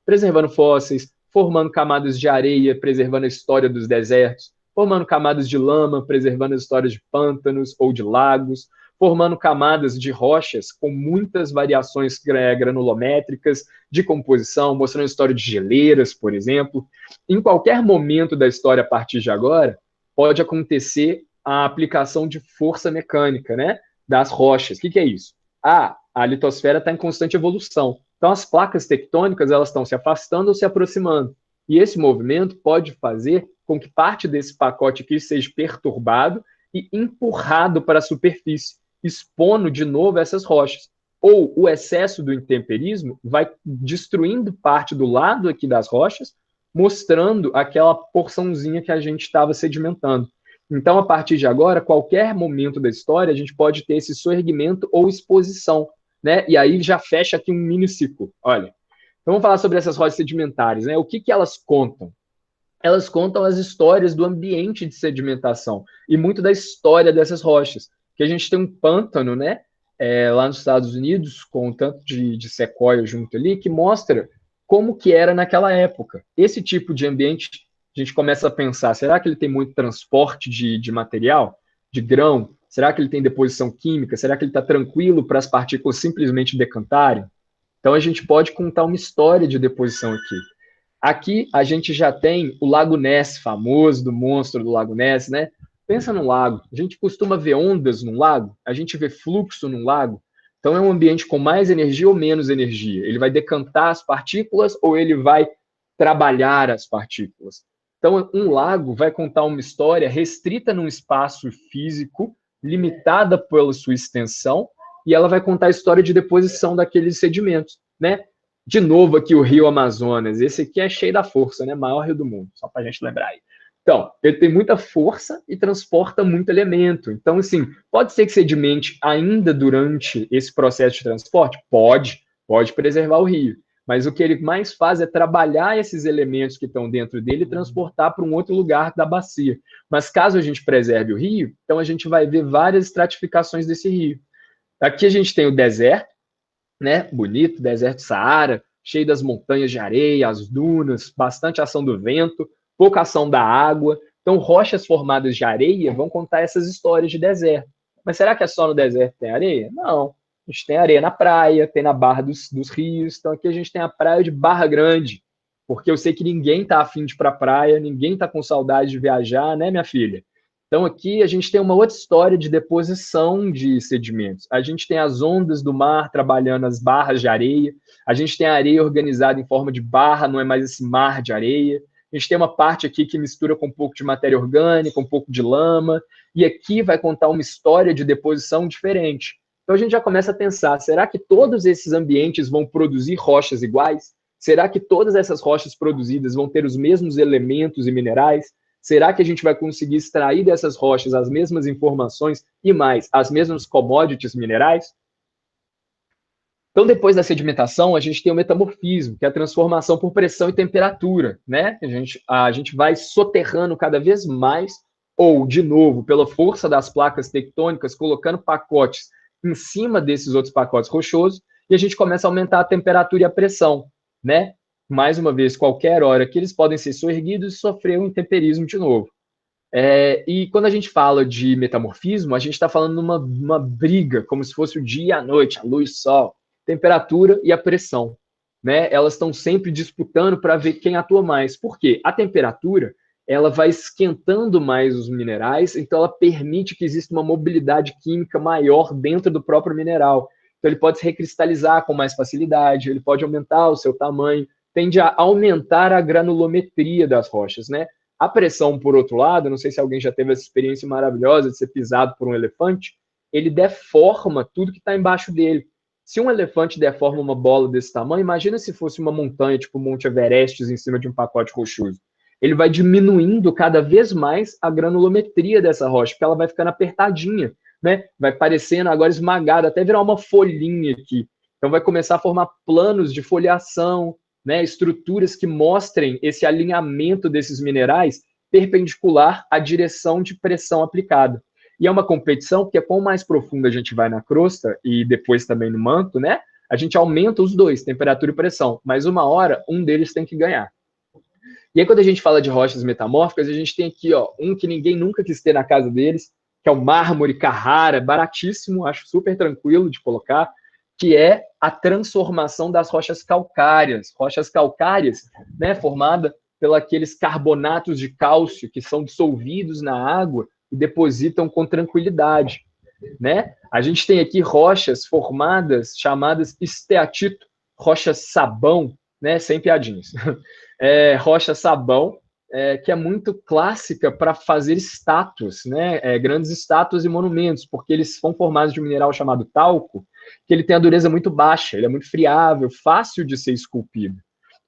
preservando fósseis, formando camadas de areia, preservando a história dos desertos, formando camadas de lama, preservando as histórias de pântanos ou de lagos, formando camadas de rochas com muitas variações granulométricas de composição, mostrando a história de geleiras, por exemplo. Em qualquer momento da história a partir de agora, pode acontecer a aplicação de força mecânica, né, das rochas. O que é isso? A litosfera está em constante evolução. Então, as placas tectônicas elas estão se afastando ou se aproximando. E esse movimento pode fazer com que parte desse pacote aqui seja perturbado e empurrado para a superfície, expondo de novo essas rochas. Ou o excesso do intemperismo vai destruindo parte do lado aqui das rochas, mostrando aquela porçãozinha que a gente estava sedimentando. Então, a partir de agora, qualquer momento da história, a gente pode ter esse soerguimento ou exposição, né? E aí já fecha aqui um mini ciclo. Olha, então vamos falar sobre essas rochas sedimentares, né? O que elas contam? Elas contam as histórias do ambiente de sedimentação e muito da história dessas rochas. Que a gente tem um pântano, né? Lá nos Estados Unidos, com um tanto de sequoia junto ali, que mostra como que era naquela época. Esse tipo de ambiente, a gente começa a pensar, será que ele tem muito transporte de material, de grão? Será que ele tem deposição química? Será que ele está tranquilo para as partículas simplesmente decantarem? Então, a gente pode contar uma história de deposição aqui. Aqui, a gente já tem o Lago Ness, famoso, do monstro do Lago Ness, né? Pensa num lago. A gente costuma ver ondas num lago, a gente vê fluxo num lago. Então, é um ambiente com mais energia ou menos energia? Ele vai decantar as partículas ou ele vai trabalhar as partículas? Então, um lago vai contar uma história restrita num espaço físico, limitada pela sua extensão, e ela vai contar a história de deposição daqueles sedimentos, né? De novo aqui o Rio Amazonas, esse aqui é cheio da força, né? Maior rio do mundo, só para a gente lembrar aí. Então, ele tem muita força e transporta muito elemento. Então, assim, pode ser que sedimente ainda durante esse processo de transporte? Pode preservar o rio. Mas o que ele mais faz é trabalhar esses elementos que estão dentro dele e transportar para um outro lugar da bacia. Mas caso a gente preserve o rio, então a gente vai ver várias estratificações desse rio. Aqui a gente tem o deserto, né? Bonito, deserto Saara, cheio das montanhas de areia, as dunas, bastante ação do vento, pouca ação da água. Então, rochas formadas de areia vão contar essas histórias de deserto. Mas será que é só no deserto que tem areia? Não. A gente tem areia na praia, tem na barra dos rios. Então, aqui a gente tem a praia de Barra Grande, porque eu sei que ninguém está afim de ir para a praia, ninguém está com saudade de viajar, né, minha filha? Então, aqui a gente tem uma outra história de deposição de sedimentos. A gente tem as ondas do mar trabalhando as barras de areia, a gente tem a areia organizada em forma de barra, não é mais esse mar de areia. A gente tem uma parte aqui que mistura com um pouco de matéria orgânica, um pouco de lama, e aqui vai contar uma história de deposição diferente. Então, a gente já começa a pensar, será que todos esses ambientes vão produzir rochas iguais? Será que todas essas rochas produzidas vão ter os mesmos elementos e minerais? Será que a gente vai conseguir extrair dessas rochas as mesmas informações e mais, as mesmas commodities minerais? Então, depois da sedimentação, a gente tem o metamorfismo, que é a transformação por pressão e temperatura, né? A gente vai soterrando cada vez mais, ou, de novo, pela força das placas tectônicas, colocando pacotes em cima desses outros pacotes rochosos, e a gente começa a aumentar a temperatura e a pressão, né? Mais uma vez, qualquer hora que eles podem ser soerguidos e sofrer um intemperismo de novo. E quando a gente fala de metamorfismo, a gente está falando de uma briga, como se fosse o dia e a noite, a luz e o sol, temperatura e a pressão, né? Elas estão sempre disputando para ver quem atua mais. Por quê? A temperatura, ela vai esquentando mais os minerais, então ela permite que exista uma mobilidade química maior dentro do próprio mineral. Então ele pode se recristalizar com mais facilidade, ele pode aumentar o seu tamanho, tende a aumentar a granulometria das rochas, né? A pressão, por outro lado, não sei se alguém já teve essa experiência maravilhosa de ser pisado por um elefante, ele deforma tudo que está embaixo dele. Se um elefante deforma uma bola desse tamanho, imagina se fosse uma montanha, tipo o Monte Everest, em cima de um pacote rochoso. Ele vai diminuindo cada vez mais a granulometria dessa rocha, porque ela vai ficando apertadinha, né? Vai parecendo agora esmagada, até virar uma folhinha aqui. Então vai começar a formar planos de foliação, né, estruturas que mostrem esse alinhamento desses minerais perpendicular à direção de pressão aplicada. E é uma competição porque quanto mais profunda a gente vai na crosta e depois também no manto, né, a gente aumenta os dois, temperatura e pressão, mas uma hora um deles tem que ganhar. E aí quando a gente fala de rochas metamórficas, a gente tem aqui um que ninguém nunca quis ter na casa deles, que é o mármore Carrara, baratíssimo, acho super tranquilo de colocar, que é a transformação das rochas calcárias. Rochas calcárias, né, formada pelos aqueles carbonatos de cálcio que são dissolvidos na água e depositam com tranquilidade, né? A gente tem aqui rochas formadas chamadas esteatito, rochas sabão, né, sem piadinhas. Rocha sabão, que é muito clássica para fazer estátuas, né? Grandes estátuas e monumentos, porque eles são formados de um mineral chamado talco, que ele tem a dureza muito baixa, ele é muito friável, fácil de ser esculpido.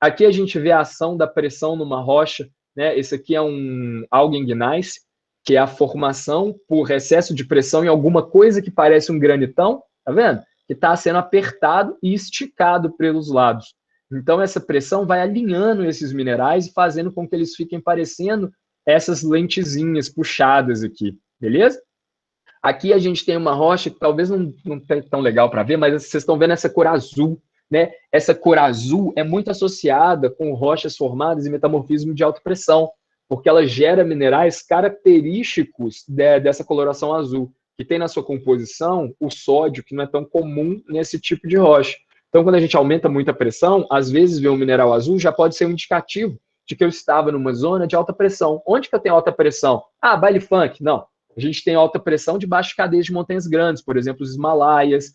Aqui a gente vê a ação da pressão numa rocha, né? Esse aqui é um Augengneiss, que é a formação por excesso de pressão em alguma coisa que parece um granitão, tá vendo? Que está sendo apertado e esticado pelos lados. Então, essa pressão vai alinhando esses minerais e fazendo com que eles fiquem parecendo essas lentezinhas puxadas aqui, beleza? Aqui a gente tem uma rocha que talvez não esteja tão legal para ver, mas vocês estão vendo essa cor azul, né? Essa cor azul é muito associada com rochas formadas em metamorfismo de alta pressão, porque ela gera minerais característicos dessa coloração azul, que tem na sua composição o sódio, que não é tão comum nesse tipo de rocha. Então, quando a gente aumenta muito a pressão, às vezes ver um mineral azul já pode ser um indicativo de que eu estava numa zona de alta pressão. Onde que eu tenho alta pressão? Ah, baile funk. Não. A gente tem alta pressão debaixo de cadeias de montanhas grandes, por exemplo, os Himalaias,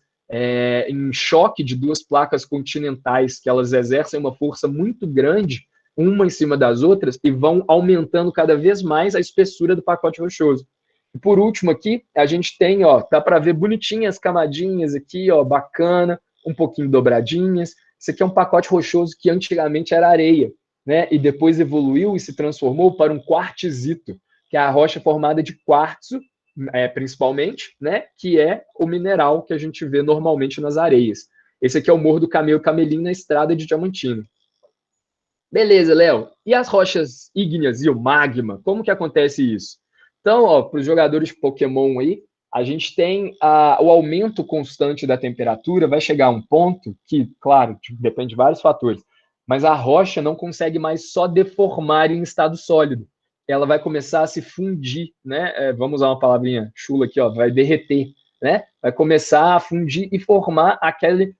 em choque de duas placas continentais, que elas exercem uma força muito grande, uma em cima das outras, e vão aumentando cada vez mais a espessura do pacote rochoso. E por último aqui, a gente tem, dá para ver bonitinhas camadinhas aqui, bacana, um pouquinho dobradinhas. Isso aqui é um pacote rochoso que antigamente era areia, né? E depois evoluiu e se transformou para um quartzito, que é a rocha formada de quartzo, principalmente, né? Que é o mineral que a gente vê normalmente nas areias. Esse aqui é o Morro do Camelo Camelim na estrada de Diamantina. Beleza, Léo. E as rochas ígneas e o magma? Como que acontece isso? Então, para os jogadores de Pokémon aí, a gente tem o aumento constante da temperatura, vai chegar a um ponto que, claro, depende de vários fatores, mas a rocha não consegue mais só deformar em estado sólido. Ela vai começar a se fundir, né? Vamos usar uma palavrinha chula aqui, vai derreter, né? Vai começar a fundir e formar aquele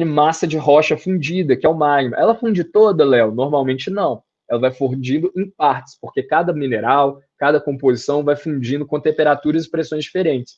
massa de rocha fundida, que é o magma. Ela funde toda, Léo? Normalmente não. Ela vai fundindo em partes, porque cada mineral, cada composição vai fundindo com temperaturas e pressões diferentes.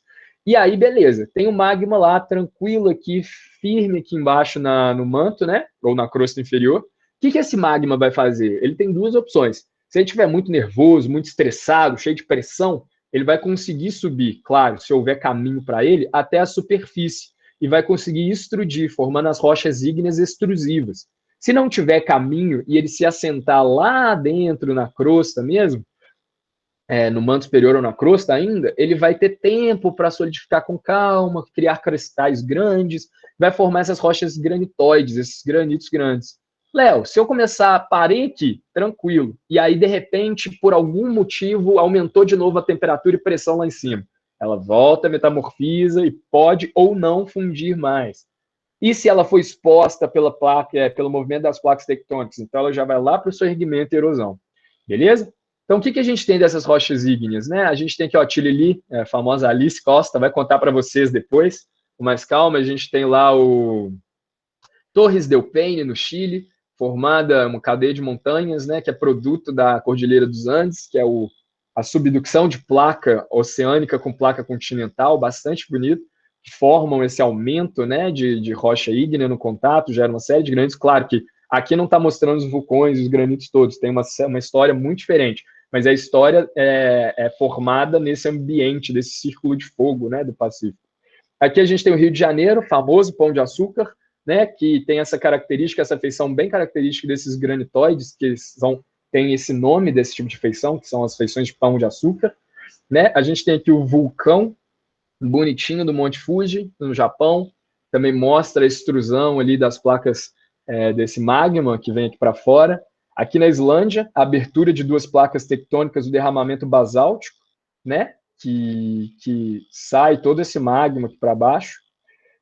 E aí, beleza, tem o magma lá, tranquilo aqui, firme aqui embaixo no manto, né? Ou na crosta inferior. O que esse magma vai fazer? Ele tem duas opções. Se ele estiver muito nervoso, muito estressado, cheio de pressão, ele vai conseguir subir, claro, se houver caminho para ele, até a superfície e vai conseguir extrudir, formando as rochas ígneas extrusivas. Se não tiver caminho e ele se assentar lá dentro na crosta mesmo, no manto superior ou na crosta ainda, ele vai ter tempo para solidificar com calma, criar cristais grandes, vai formar essas rochas granitóides, esses granitos grandes. Léo, se eu começar, parei aqui, tranquilo, e aí, de repente, por algum motivo, aumentou de novo a temperatura e pressão lá em cima, ela volta, metamorfiza e pode ou não fundir mais. E se ela foi exposta pela placa, pelo movimento das placas tectônicas, então ela já vai lá para o seu erguimento e erosão. Beleza? Então, o que a gente tem dessas rochas ígneas, né? A gente tem aqui, ó, Tilili, a famosa Alice Costa, vai contar para vocês depois, com mais calma. A gente tem lá o Torres del Paine, no Chile, formada uma cadeia de montanhas, né, que é produto da Cordilheira dos Andes, que é a subducção de placa oceânica com placa continental, bastante bonito, que formam esse aumento, né, de rocha ígnea no contato, gera uma série de granitos. Claro que aqui não está mostrando os vulcões, os granitos todos, tem uma história muito diferente, mas a história é formada nesse ambiente, desse círculo de fogo, né, do Pacífico. Aqui a gente tem o Rio de Janeiro, famoso Pão de Açúcar, né, que tem essa característica, essa feição bem característica desses granitoides, que tem esse nome desse tipo de feição, que são as feições de Pão de Açúcar. Né? A gente tem aqui o vulcão bonitinho do Monte Fuji, no Japão, também mostra a extrusão ali das placas desse magma que vem aqui para fora. Aqui na Islândia, a abertura de duas placas tectônicas, o derramamento basáltico, né, que sai todo esse magma aqui para baixo.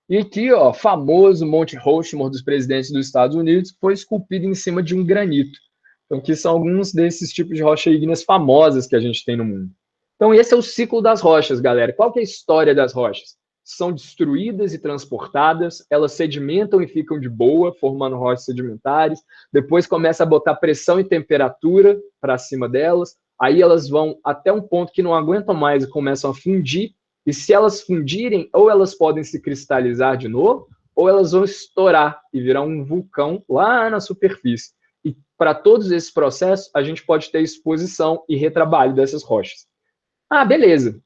E aqui, ó, famoso Monte Rushmore dos presidentes dos Estados Unidos, que foi esculpido em cima de um granito. Então, aqui são alguns desses tipos de rochas ígneas famosas que a gente tem no mundo. Então, esse é o ciclo das rochas, galera. Qual que é a história das rochas? São destruídas e transportadas, elas sedimentam e ficam de boa, formando rochas sedimentares. Depois começa a botar pressão e temperatura para cima delas. Aí elas vão até um ponto que não aguentam mais e começam a fundir. E se elas fundirem, ou elas podem se cristalizar de novo, ou elas vão estourar e virar um vulcão lá na superfície. E para todos esses processos, a gente pode ter exposição e retrabalho dessas rochas. Ah, beleza.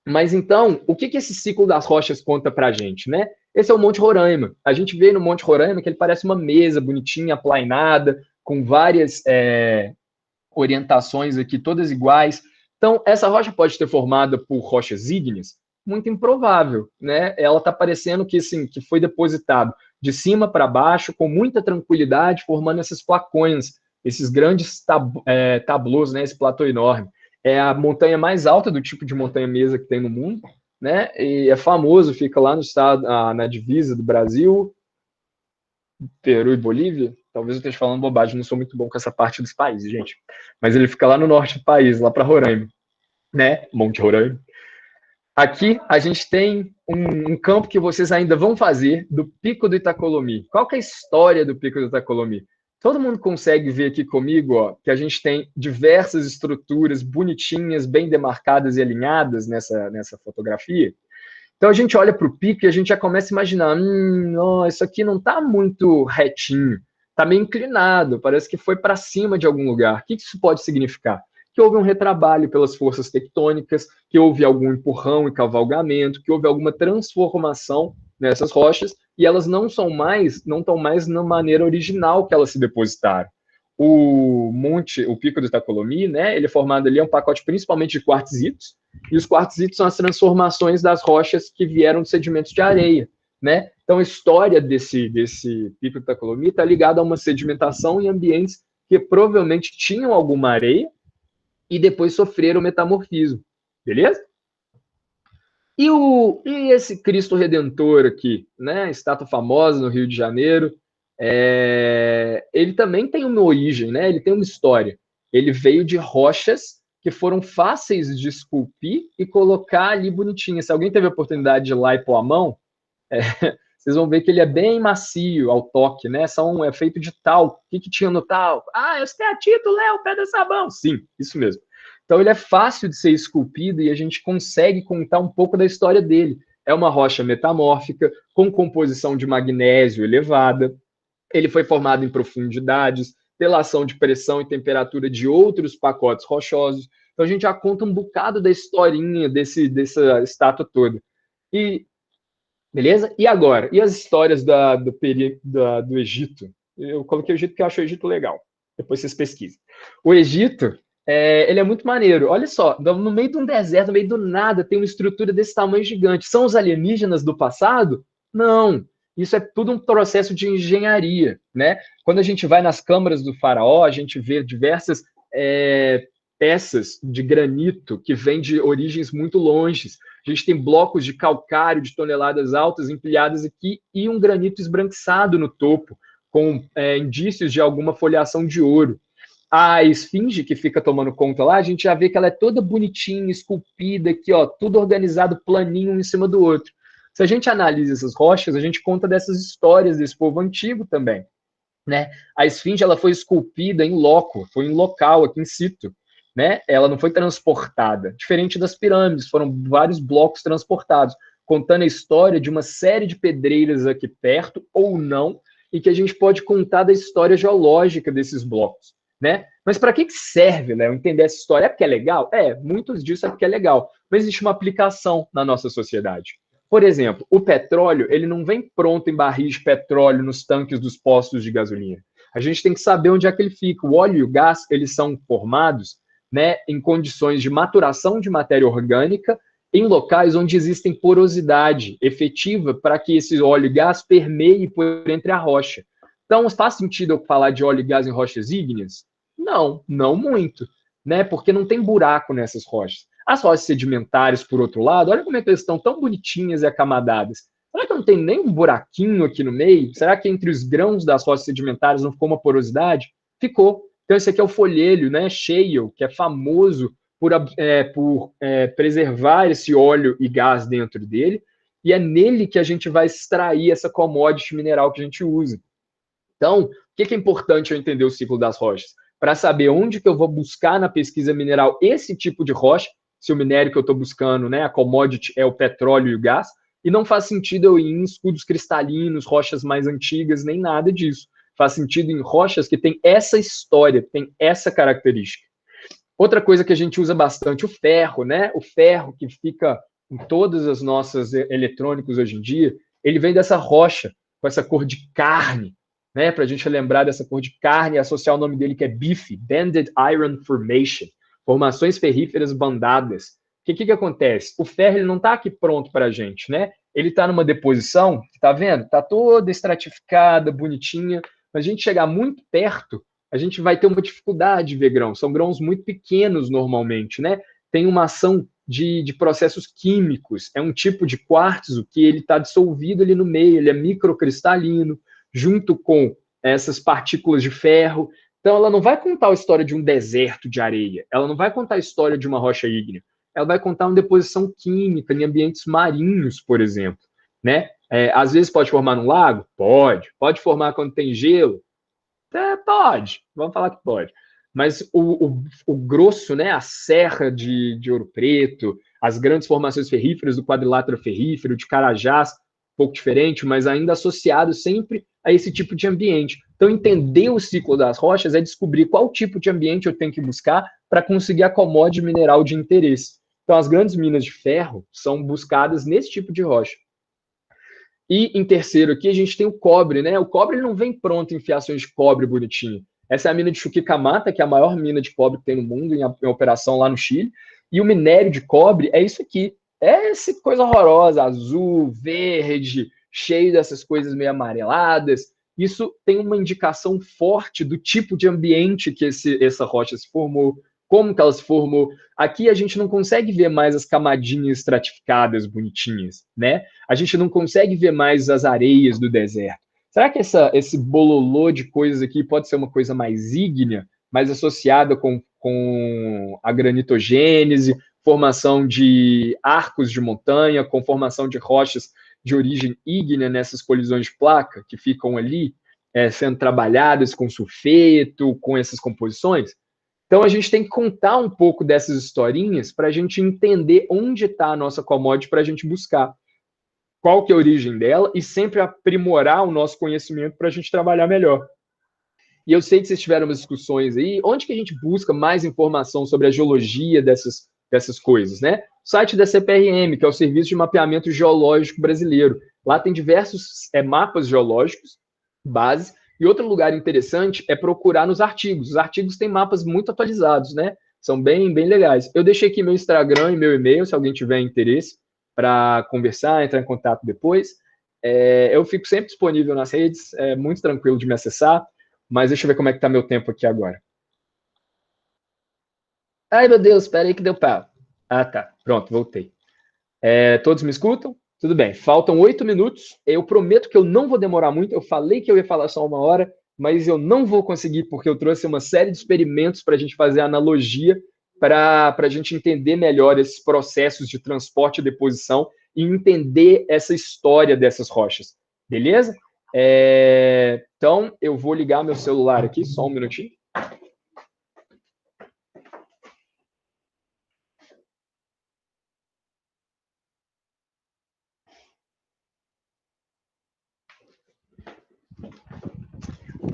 Mas então, o que esse ciclo das rochas conta para a gente, né? Esse é o Monte Roraima. A gente vê no Monte Roraima que ele parece uma mesa bonitinha, aplainada, com várias orientações aqui, todas iguais. Então, essa rocha pode ter formada por rochas ígneas? Muito improvável, né? Ela está parecendo que, assim, que foi depositado de cima para baixo, com muita tranquilidade, formando esses placões, esses grandes tablôs, né? Esse platô enorme. É a montanha mais alta do tipo de montanha-mesa que tem no mundo, né? E é famoso, fica lá no estado, na divisa do Brasil, Peru e Bolívia. Talvez eu esteja falando bobagem, não sou muito bom com essa parte dos países, gente. Mas ele fica lá no norte do país, lá para Roraima, né? Monte Roraima. Aqui a gente tem um campo que vocês ainda vão fazer do Pico do Itacolomi. Qual que é a história do Pico do Itacolomi? Todo mundo consegue ver aqui comigo, ó, que a gente tem diversas estruturas bonitinhas, bem demarcadas e alinhadas nessa fotografia. Então a gente olha para o pico e a gente já começa a imaginar, não, isso aqui não está muito retinho, está meio inclinado, parece que foi para cima de algum lugar. O que isso pode significar? Que houve um retrabalho pelas forças tectônicas, que houve algum empurrão e cavalgamento, que houve alguma transformação nessas rochas, e elas não estão mais na maneira original que elas se depositaram. O Pico do Itacolomi, né, ele é formado ali, é um pacote principalmente de quartzitos, e os quartzitos são as transformações das rochas que vieram de sedimentos de areia, né? Então, a história desse Pico do Itacolomi está ligada a uma sedimentação em ambientes que provavelmente tinham alguma areia e depois sofreram metamorfismo, beleza? E esse Cristo Redentor aqui, né? Estátua famosa no Rio de Janeiro, ele também tem uma origem, né? Ele tem uma história. Ele veio de rochas que foram fáceis de esculpir e colocar ali bonitinho. Se alguém teve a oportunidade de ir lá e pôr a mão, vocês vão ver que ele é bem macio ao toque, né? É feito de talco. O que tinha no talco? Ah, é o esteatito, Léo, pedra sabão. Sim, isso mesmo. Então ele é fácil de ser esculpido e a gente consegue contar um pouco da história dele. É uma rocha metamórfica, com composição de magnésio elevada. Ele foi formado em profundidades, pela ação de pressão e temperatura de outros pacotes rochosos. Então a gente já conta um bocado da historinha dessa estátua toda. Beleza? E agora? E as histórias do Egito? Eu coloquei o Egito porque eu acho o Egito legal. Depois vocês pesquisem. O Egito, ele é muito maneiro. Olha só, no meio de um deserto, no meio do nada, tem uma estrutura desse tamanho gigante. São os alienígenas do passado? Não. Isso é tudo um processo de engenharia, né? Quando a gente vai nas câmaras do faraó, a gente vê diversas peças de granito que vêm de origens muito longes. A gente tem blocos de calcário de toneladas altas empilhadas aqui e um granito esbranquiçado no topo, com indícios de alguma foliação de ouro. A esfinge que fica tomando conta lá, a gente já vê que ela é toda bonitinha, esculpida aqui, ó, tudo organizado, planinho, um em cima do outro. Se a gente analisa essas rochas, a gente conta dessas histórias desse povo antigo também, né? A esfinge, ela foi esculpida em loco, foi em local, aqui in situ, né? Ela não foi transportada, diferente das pirâmides, foram vários blocos transportados, contando a história de uma série de pedreiras aqui perto, ou não, e que a gente pode contar da história geológica desses blocos, né? Mas para que serve, né, entender essa história? É porque é legal? Muitos disso é porque é legal, mas existe uma aplicação na nossa sociedade. Por exemplo, o petróleo, ele não vem pronto em barris de petróleo nos tanques dos postos de gasolina. A gente tem que saber onde é que ele fica. O óleo e o gás, eles são formados, né, em condições de maturação de matéria orgânica em locais onde existem porosidade efetiva para que esse óleo e gás permeie por entre a rocha. Então, faz sentido eu falar de óleo e gás em rochas ígneas? Não, não muito, né? Porque não tem buraco nessas rochas. As rochas sedimentares, por outro lado, olha como é que elas estão tão bonitinhas e acamadadas. Será que não tem nem um buraquinho aqui no meio? Será que entre os grãos das rochas sedimentares não ficou uma porosidade? Ficou. Então, esse aqui é o folhelho, né? Shale, que é famoso por preservar esse óleo e gás dentro dele, e é nele que a gente vai extrair essa commodity mineral que a gente usa. Então, o que é importante eu entender o ciclo das rochas? Para saber onde que eu vou buscar na pesquisa mineral esse tipo de rocha, se o minério que eu estou buscando, né, a commodity é o petróleo e o gás, e não faz sentido eu ir em escudos cristalinos, rochas mais antigas, nem nada disso. Faz sentido em rochas que tem essa história, tem essa característica. Outra coisa que a gente usa bastante, o ferro, né? O ferro que fica em todas as nossas eletrônicos hoje em dia, ele vem dessa rocha, com essa cor de carne, né? Para a gente lembrar dessa cor de carne e associar o nome dele que é BIF, Banded Iron Formation, formações ferríferas bandadas. O que acontece? O ferro ele não está aqui pronto para a gente, né? Ele está numa deposição, tá vendo? Está toda estratificada, bonitinha, mas a gente chegar muito perto, a gente vai ter uma dificuldade de ver grãos. São grãos muito pequenos normalmente, né? Tem uma ação de processos químicos. É um tipo de quartzo que ele está dissolvido ali no meio, ele é microcristalino, junto com essas partículas de ferro. Então, ela não vai contar a história de um deserto de areia, ela não vai contar a história de uma rocha ígnea, ela vai contar uma deposição química em ambientes marinhos, por exemplo, né? Às vezes pode formar num lago? Pode. Pode formar quando tem gelo? Pode. Vamos falar que pode. Mas o grosso, né, a serra de Ouro Preto, as grandes formações ferríferas do quadrilátero ferrífero, de Carajás, um pouco diferente, mas ainda associado sempre a esse tipo de ambiente. Então, entender o ciclo das rochas é descobrir qual tipo de ambiente eu tenho que buscar para conseguir a commodity mineral de interesse. Então, as grandes minas de ferro são buscadas nesse tipo de rocha. E em terceiro aqui, a gente tem o cobre, né? O cobre ele não vem pronto em fiações de cobre bonitinho. Essa é a mina de Chuquicamata, que é a maior mina de cobre que tem no mundo, em operação lá no Chile. E o minério de cobre é isso aqui. É essa coisa horrorosa, azul, verde, cheio dessas coisas meio amareladas. Isso tem uma indicação forte do tipo de ambiente que essa rocha se formou, como que ela se formou. Aqui a gente não consegue ver mais as camadinhas estratificadas bonitinhas, né? A gente não consegue ver mais as areias do deserto. Será que esse bololô de coisas aqui pode ser uma coisa mais ígnea, mais associada com a granitogênese, formação de arcos de montanha, com formação de rochas de origem ígnea nessas colisões de placa que ficam ali sendo trabalhadas com sulfeto, com essas composições? Então, a gente tem que contar um pouco dessas historinhas para a gente entender onde está a nossa commodity para a gente buscar qual que é a origem dela e sempre aprimorar o nosso conhecimento para a gente trabalhar melhor. E eu sei que vocês tiveram umas discussões aí, onde que a gente busca mais informação sobre a geologia dessas coisas, né? O site da CPRM, que é o Serviço de Mapeamento Geológico Brasileiro. Lá tem diversos mapas geológicos, base, e outro lugar interessante é procurar nos artigos. Os artigos têm mapas muito atualizados, né? São bem legais. Eu deixei aqui meu Instagram e meu e-mail, se alguém tiver interesse para conversar, entrar em contato depois. Eu fico sempre disponível nas redes, é muito tranquilo de me acessar, mas deixa eu ver como é que tá meu tempo aqui agora. Ai, meu Deus, espera aí que deu pau. Ah, tá. Pronto, voltei. Todos me escutam? Tudo bem. Faltam 8 minutos. Eu prometo que eu não vou demorar muito. Eu falei que eu ia falar só 1 hora, mas eu não vou conseguir, porque eu trouxe uma série de experimentos para a gente fazer analogia, para a gente entender melhor esses processos de transporte e deposição e entender essa história dessas rochas. Beleza? Então, eu vou ligar meu celular aqui, só um minutinho.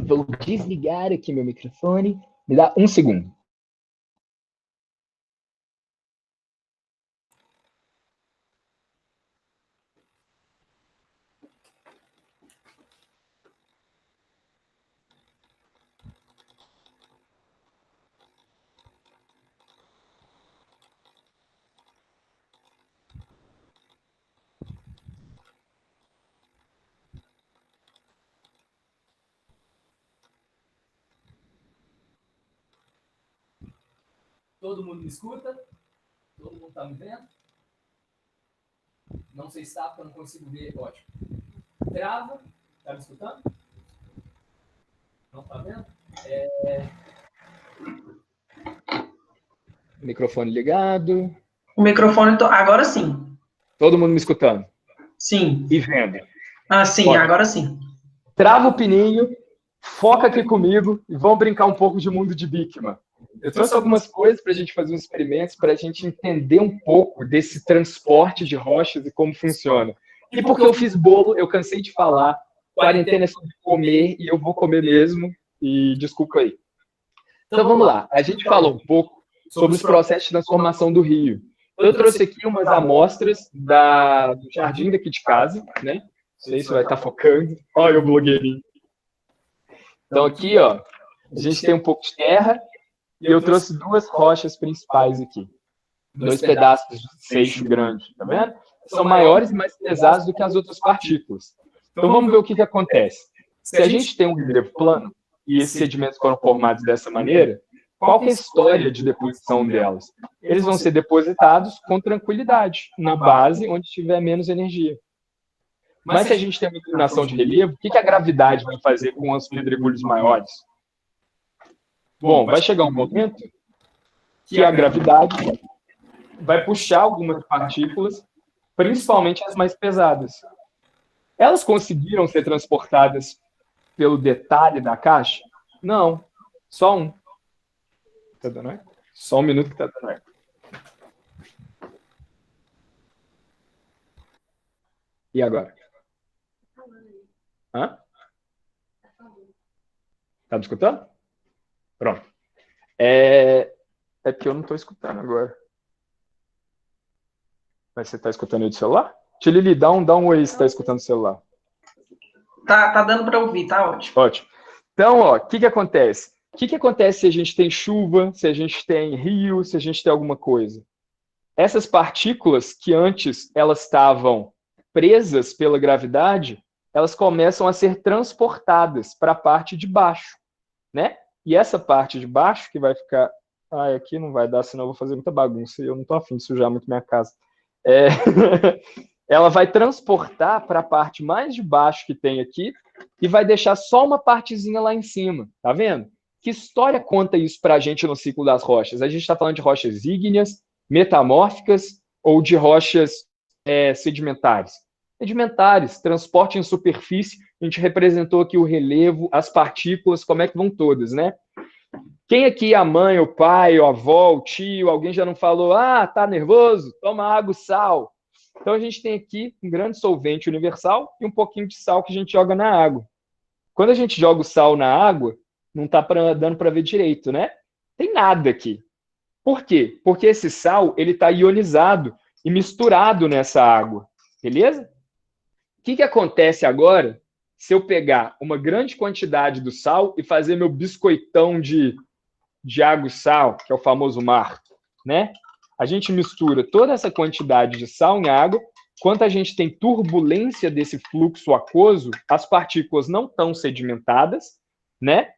Vou desligar aqui meu microfone. Me dá 1 segundo. Todo mundo me escuta? Todo mundo está me vendo? Não sei se está, porque eu não consigo ver. Ótimo. Trava. Está me escutando? Não está vendo? Microfone ligado. O microfone, agora sim. Todo mundo me escutando? Sim. E vendo? Ah, sim, ótimo. Agora sim. Trava o pininho, foca aqui comigo e vamos brincar um pouco de mundo de Bikman. Eu trouxe algumas coisas para a gente fazer uns experimentos, para a gente entender um pouco desse transporte de rochas e como funciona. E porque eu fiz bolo, eu cansei de falar, quarentena é sobre comer e eu vou comer mesmo, e desculpa aí. Então vamos lá, a gente falou um pouco sobre os processos de transformação do rio. Eu trouxe aqui umas amostras do jardim daqui de casa, né? Não sei se vai estar focando. Olha o blogueirinho. Então aqui, ó, a gente tem um pouco de terra e eu trouxe 2 rochas principais aqui. 2 pedaços de seixo grande, tá vendo? São maiores e mais pesados do que as outras partículas. Então vamos ver o que acontece. Se a gente tem um relevo plano e esses sedimentos foram formados dessa maneira, qual que é a história de deposição delas? Eles vão ser depositados com tranquilidade, na base onde tiver menos energia. Mas se a gente tem uma inclinação de relevo, o que a gravidade vai fazer com os pedregulhos maiores? Bom, vai chegar um momento que a gravidade vai puxar algumas partículas, principalmente as mais pesadas. Elas conseguiram ser transportadas pelo detalhe da caixa? Não, só um. Tá dando eco? Só 1 minuto que tá dando eco. E agora? Hã? Tá me escutando? Pronto. É porque eu não tô escutando agora. Mas você tá escutando aí do celular? Tilili, dá um oi se tá escutando o celular. Tá dando para ouvir, tá ótimo. Ótimo. Então, ó, o que acontece? O que acontece se a gente tem chuva, se a gente tem rio, se a gente tem alguma coisa? Essas partículas que antes elas estavam presas pela gravidade, elas começam a ser transportadas para a parte de baixo, né? E essa parte de baixo que vai ficar... Ah, aqui não vai dar, senão eu vou fazer muita bagunça e eu não tô afim de sujar muito minha casa. Ela vai transportar para a parte mais de baixo que tem aqui e vai deixar só uma partezinha lá em cima, tá vendo? Que história conta isso para a gente no ciclo das rochas? A gente está falando de rochas ígneas, metamórficas ou de rochas sedimentares? Sedimentares, transporte em superfície, a gente representou aqui o relevo, as partículas, como é que vão todas, né? Quem aqui, a mãe, o pai, a avó, o tio, alguém já não falou, tá nervoso? Toma água e sal. Então, a gente tem aqui um grande solvente universal e um pouquinho de sal que a gente joga na água. Quando a gente joga o sal na água, não está dando para ver direito, né? Tem nada aqui. Por quê? Porque esse sal ele está ionizado e misturado nessa água, beleza? O que acontece agora se eu pegar uma grande quantidade do sal e fazer meu biscoitão de de água e sal, que é o famoso mar, né? A gente mistura toda essa quantidade de sal em água. Quando a gente tem turbulência desse fluxo aquoso, as partículas não estão sedimentadas, né?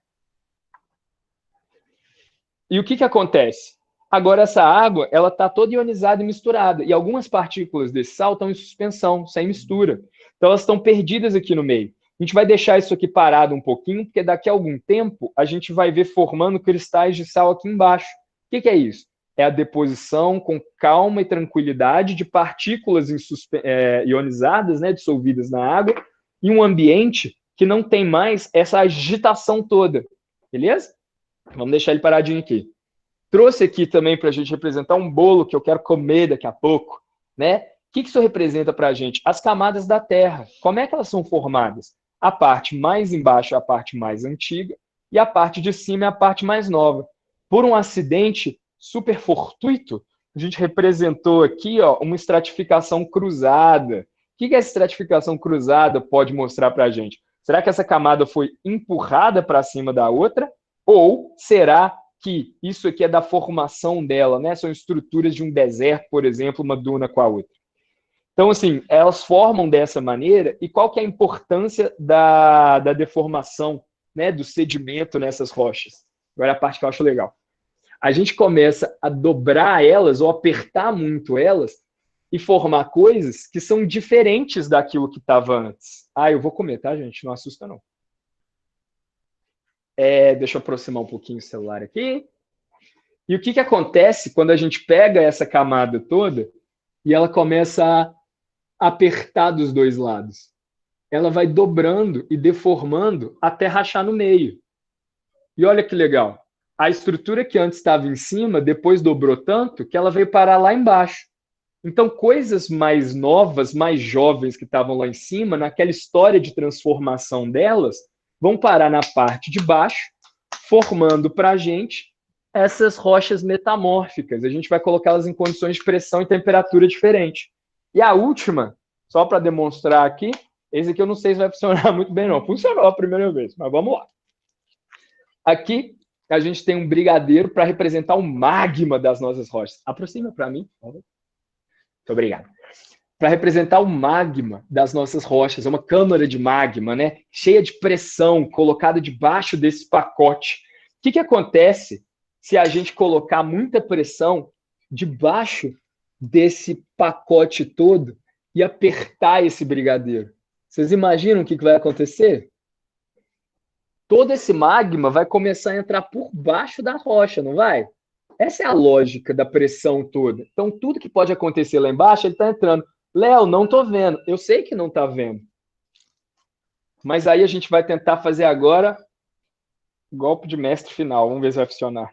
E o que acontece? Agora, essa água, ela está toda ionizada e misturada. E algumas partículas desse sal estão em suspensão, sem mistura. Então, elas estão perdidas aqui no meio. A gente vai deixar isso aqui parado um pouquinho, porque daqui a algum tempo, a gente vai ver formando cristais de sal aqui embaixo. O que é isso? É a deposição com calma e tranquilidade de partículas ionizadas, né, dissolvidas na água, em um ambiente que não tem mais essa agitação toda. Beleza? Vamos deixar ele paradinho aqui. Trouxe aqui também para a gente representar um bolo que eu quero comer daqui a pouco, né? O que isso representa para a gente? As camadas da Terra. Como é que elas são formadas? A parte mais embaixo é a parte mais antiga e a parte de cima é a parte mais nova. Por um acidente super fortuito, a gente representou aqui, ó, uma estratificação cruzada. O que essa estratificação cruzada pode mostrar para a gente? Será que essa camada foi empurrada para cima da outra? Ou será que isso aqui é da formação dela, né? São estruturas de um deserto, por exemplo, uma duna com a outra. Então, assim, elas formam dessa maneira, e qual que é a importância da deformação, né, do sedimento nessas rochas? Agora é a parte que eu acho legal. A gente começa a dobrar elas, ou apertar muito elas, e formar coisas que são diferentes daquilo que estava antes. Eu vou comer, tá, gente? Não assusta, não. Deixa eu aproximar um pouquinho o celular aqui. E o que acontece quando a gente pega essa camada toda e ela começa a apertar dos dois lados? Ela vai dobrando e deformando até rachar no meio. E olha que legal. A estrutura que antes estava em cima, depois dobrou tanto que ela veio parar lá embaixo. Então, coisas mais novas, mais jovens que estavam lá em cima, naquela história de transformação delas, vão parar na parte de baixo, formando para a gente essas rochas metamórficas. A gente vai colocá-las em condições de pressão e temperatura diferente. E a última, só para demonstrar aqui, esse aqui eu não sei se vai funcionar muito bem, não. Funcionou a primeira vez, mas vamos lá. Aqui a gente tem um brigadeiro para representar o magma das nossas rochas. Aproxima para mim, por favor. Muito obrigado. Para representar o magma das nossas rochas, é uma câmara de magma, né? Cheia de pressão, colocada debaixo desse pacote. O que acontece se a gente colocar muita pressão debaixo desse pacote todo e apertar esse brigadeiro? Vocês imaginam o que vai acontecer? Todo esse magma vai começar a entrar por baixo da rocha, não vai? Essa é a lógica da pressão toda. Então, tudo que pode acontecer lá embaixo, ele está entrando. Léo, não estou vendo. Eu sei que não está vendo. Mas aí a gente vai tentar fazer agora golpe de mestre final. Vamos ver se vai funcionar.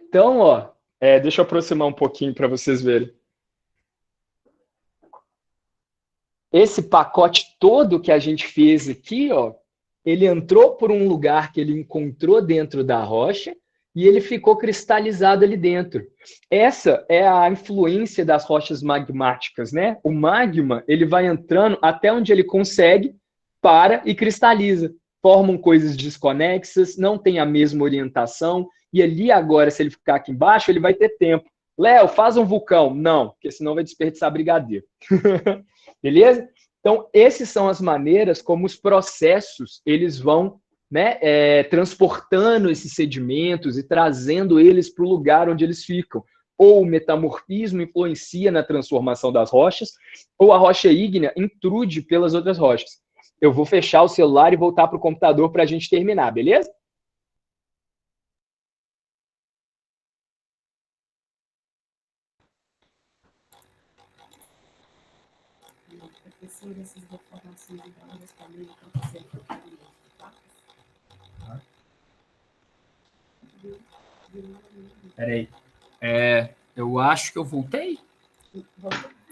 Então, ó, deixa eu aproximar um pouquinho para vocês verem. Esse pacote todo que a gente fez aqui, ó, ele entrou por um lugar que ele encontrou dentro da rocha e ele ficou cristalizado ali dentro. Essa é a influência das rochas magmáticas, né? O magma, ele vai entrando até onde ele consegue, para e cristaliza. Formam coisas desconexas, não tem a mesma orientação, e ali agora, se ele ficar aqui embaixo, ele vai ter tempo. Léo, faz um vulcão. Não, porque senão vai desperdiçar brigadeiro. Beleza? Então, essas são as maneiras como os processos eles vão, né, transportando esses sedimentos e trazendo eles para o lugar onde eles ficam. Ou o metamorfismo influencia na transformação das rochas, ou a rocha ígnea intrude pelas outras rochas. Eu vou fechar o celular e voltar para o computador para a gente terminar, beleza? Essas deformações de bandas também aconteceram por causa das Peraí. Eu acho que eu voltei.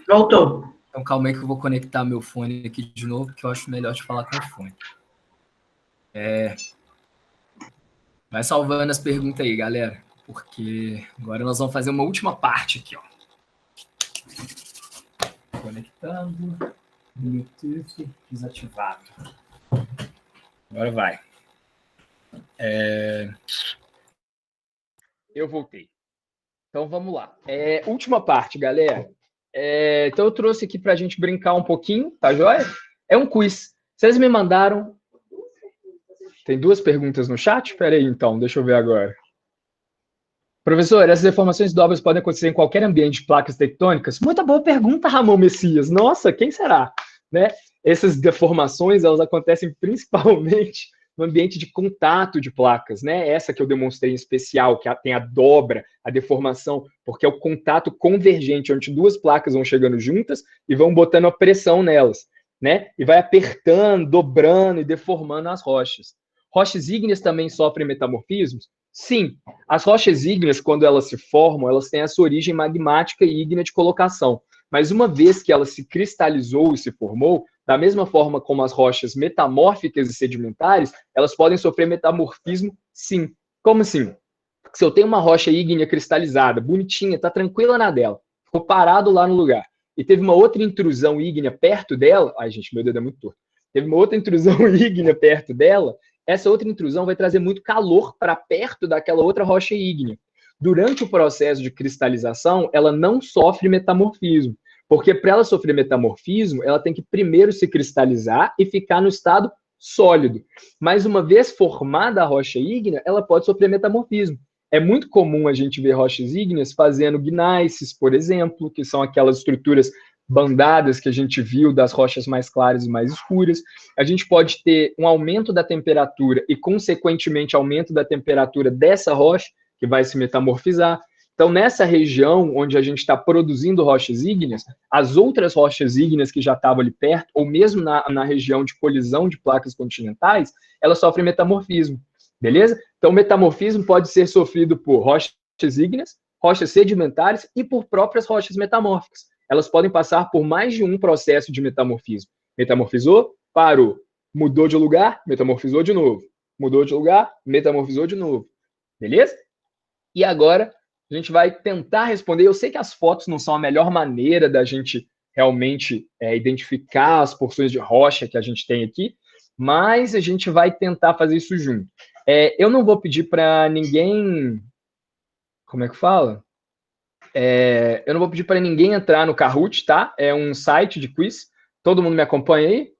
Voltou. Então, calma aí que eu vou conectar meu fone aqui de novo, que eu acho melhor de falar com o fone. Vai salvando as perguntas aí, galera, porque agora nós vamos fazer uma última parte aqui, ó. Conectando. Bluetooth desativado. Agora vai. Eu voltei. Então, vamos lá. Última parte, galera. Então, eu trouxe aqui para a gente brincar um pouquinho, tá joia? É um quiz. Vocês me mandaram... Tem 2 perguntas no chat? Espera aí, então. Deixa eu ver agora. Professor, essas deformações dobras podem acontecer em qualquer ambiente de placas tectônicas? Muita boa pergunta, Ramon Messias. Nossa, quem será? Né? Essas deformações, elas acontecem principalmente no ambiente de contato de placas, né? Essa que eu demonstrei em especial, que tem a dobra, a deformação, porque é o contato convergente, onde 2 placas vão chegando juntas e vão botando a pressão nelas, né? E vai apertando, dobrando e deformando as rochas. Rochas ígneas também sofrem metamorfismos? Sim. As rochas ígneas, quando elas se formam, elas têm essa origem magmática e ígnea de colocação. Mas uma vez que ela se cristalizou e se formou, da mesma forma como as rochas metamórficas e sedimentares, elas podem sofrer metamorfismo, sim. Como assim? Se eu tenho uma rocha ígnea cristalizada, bonitinha, tá tranquila na dela, ficou parado lá no lugar, e teve uma outra intrusão ígnea perto dela, ai gente, meu dedo é muito torto, teve uma outra intrusão ígnea perto dela, essa outra intrusão vai trazer muito calor para perto daquela outra rocha ígnea. Durante o processo de cristalização, ela não sofre metamorfismo, porque para ela sofrer metamorfismo, ela tem que primeiro se cristalizar e ficar no estado sólido. Mas uma vez formada a rocha ígnea, ela pode sofrer metamorfismo. É muito comum a gente ver rochas ígneas fazendo gnáisses, por exemplo, que são aquelas estruturas bandadas que a gente viu das rochas mais claras e mais escuras. A gente pode ter um aumento da temperatura e, consequentemente, aumento da temperatura dessa rocha, que vai se metamorfizar. Então, nessa região onde a gente está produzindo rochas ígneas, as outras rochas ígneas que já estavam ali perto, ou mesmo na região de colisão de placas continentais, elas sofrem metamorfismo, beleza? Então, o metamorfismo pode ser sofrido por rochas ígneas, rochas sedimentares e por próprias rochas metamórficas. Elas podem passar por mais de um processo de metamorfismo. Metamorfizou, parou. Mudou de lugar, metamorfizou de novo. Mudou de lugar, metamorfizou de novo. Beleza? E agora, a gente vai tentar responder. Eu sei que as fotos não são a melhor maneira da gente realmente identificar as porções de rocha que a gente tem aqui, mas a gente vai tentar fazer isso junto. Eu não vou pedir para ninguém... Como é que fala? Eu não vou pedir para ninguém entrar no Kahoot, tá? É um site de quiz. Todo mundo me acompanha aí?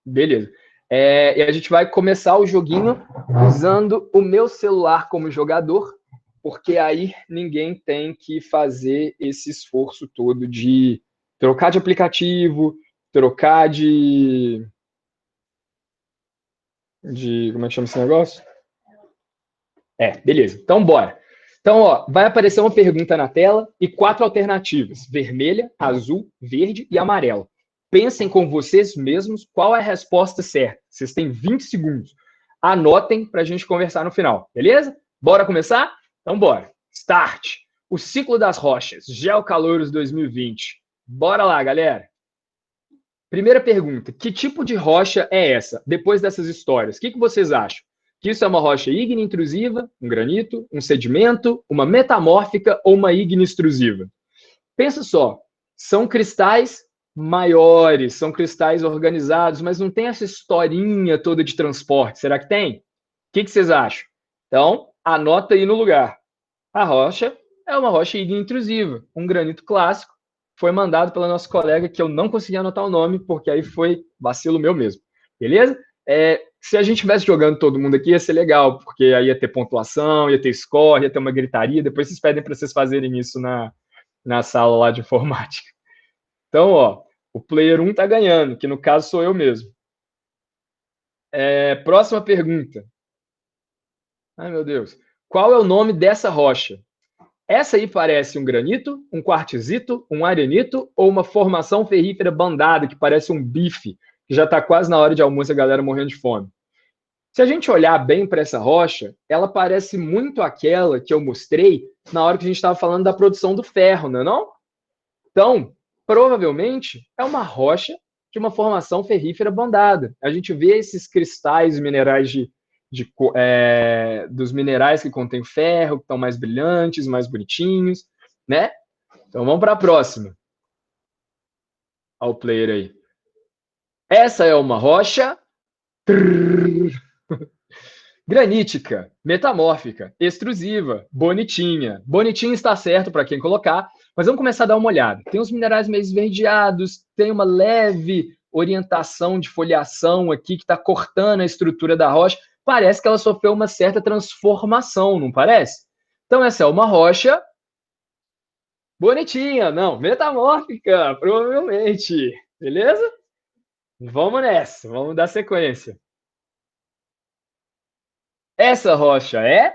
Beleza. E a gente vai começar o joguinho usando o meu celular como jogador, porque aí ninguém tem que fazer esse esforço todo de trocar de aplicativo, trocar de... Como é que chama esse negócio? Beleza. Então, bora. Então, ó, vai aparecer uma pergunta na tela e 4 alternativas: vermelha, azul, verde e amarela. Pensem com vocês mesmos qual é a resposta certa. Vocês têm 20 segundos. Anotem para a gente conversar no final, beleza? Bora começar? Então, bora. Start. O ciclo das rochas, Geocalouros 2020. Bora lá, galera. Primeira pergunta: que tipo de rocha é essa? Depois dessas histórias, o que vocês acham? Que isso é uma rocha ígnea intrusiva, um granito, um sedimento, uma metamórfica ou uma ígnea extrusiva? Pensa só, são cristais maiores, são cristais organizados, mas não tem essa historinha toda de transporte. Será que tem? O que vocês acham? Então, anota aí no lugar. A rocha é uma rocha ígnea intrusiva, um granito clássico, foi mandado pela nossa colega, que eu não consegui anotar o nome, porque aí foi vacilo meu mesmo. Beleza? Se a gente estivesse jogando todo mundo aqui, ia ser legal, porque aí ia ter pontuação, ia ter score, ia ter uma gritaria. Depois vocês pedem para vocês fazerem isso na sala lá de informática. Então, ó, o player 1 tá ganhando, que no caso sou eu mesmo. Próxima pergunta. Ai, meu Deus. Qual é o nome dessa rocha? Essa aí parece um granito, um quartzito, um arenito ou uma formação ferrífera bandada que parece um bife, que já está quase na hora de almoço e a galera morrendo de fome. Se a gente olhar bem para essa rocha, ela parece muito aquela que eu mostrei na hora que a gente estava falando da produção do ferro, não é não? Então, provavelmente, é uma rocha de uma formação ferrífera bandada. A gente vê esses cristais minerais dos minerais que contêm ferro, que estão mais brilhantes, mais bonitinhos, né? Então, vamos para a próxima. Olha o player aí. Essa é uma rocha... Granítica, metamórfica, extrusiva, bonitinha. Bonitinha está certo para quem colocar, mas vamos começar a dar uma olhada. Tem uns minerais meio esverdeados, tem uma leve orientação de foliação aqui que está cortando a estrutura da rocha. Parece que ela sofreu uma certa transformação, não parece? Então essa é uma rocha bonitinha, não, metamórfica, provavelmente. Beleza? Vamos nessa, vamos dar sequência. Essa rocha é...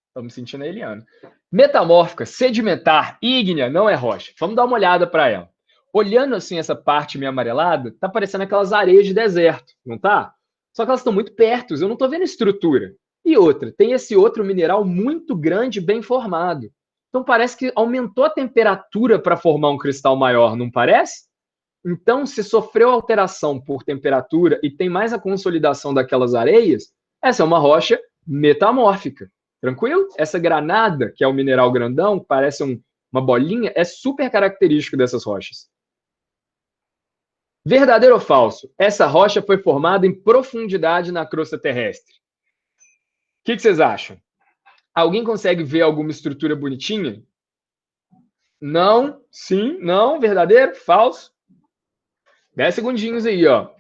Estamos sentindo a Eliana. Metamórfica, sedimentar, ígnea, não é rocha. Vamos dar uma olhada para ela. Olhando assim essa parte meio amarelada, tá parecendo aquelas areias de deserto, não tá? Só que elas estão muito perto, eu não estou vendo estrutura. E outra, tem esse outro mineral muito grande, bem formado. Então parece que aumentou a temperatura para formar um cristal maior, não parece? Então, se sofreu alteração por temperatura e tem mais a consolidação daquelas areias, essa é uma rocha metamórfica. Tranquilo? Essa granada, que é o mineral grandão, parece uma bolinha, é super característico dessas rochas. Verdadeiro ou falso? Essa rocha foi formada em profundidade na crosta terrestre. O que vocês acham? Alguém consegue ver alguma estrutura bonitinha? Não, sim, não, verdadeiro, falso? 10 segundinhos aí, ó.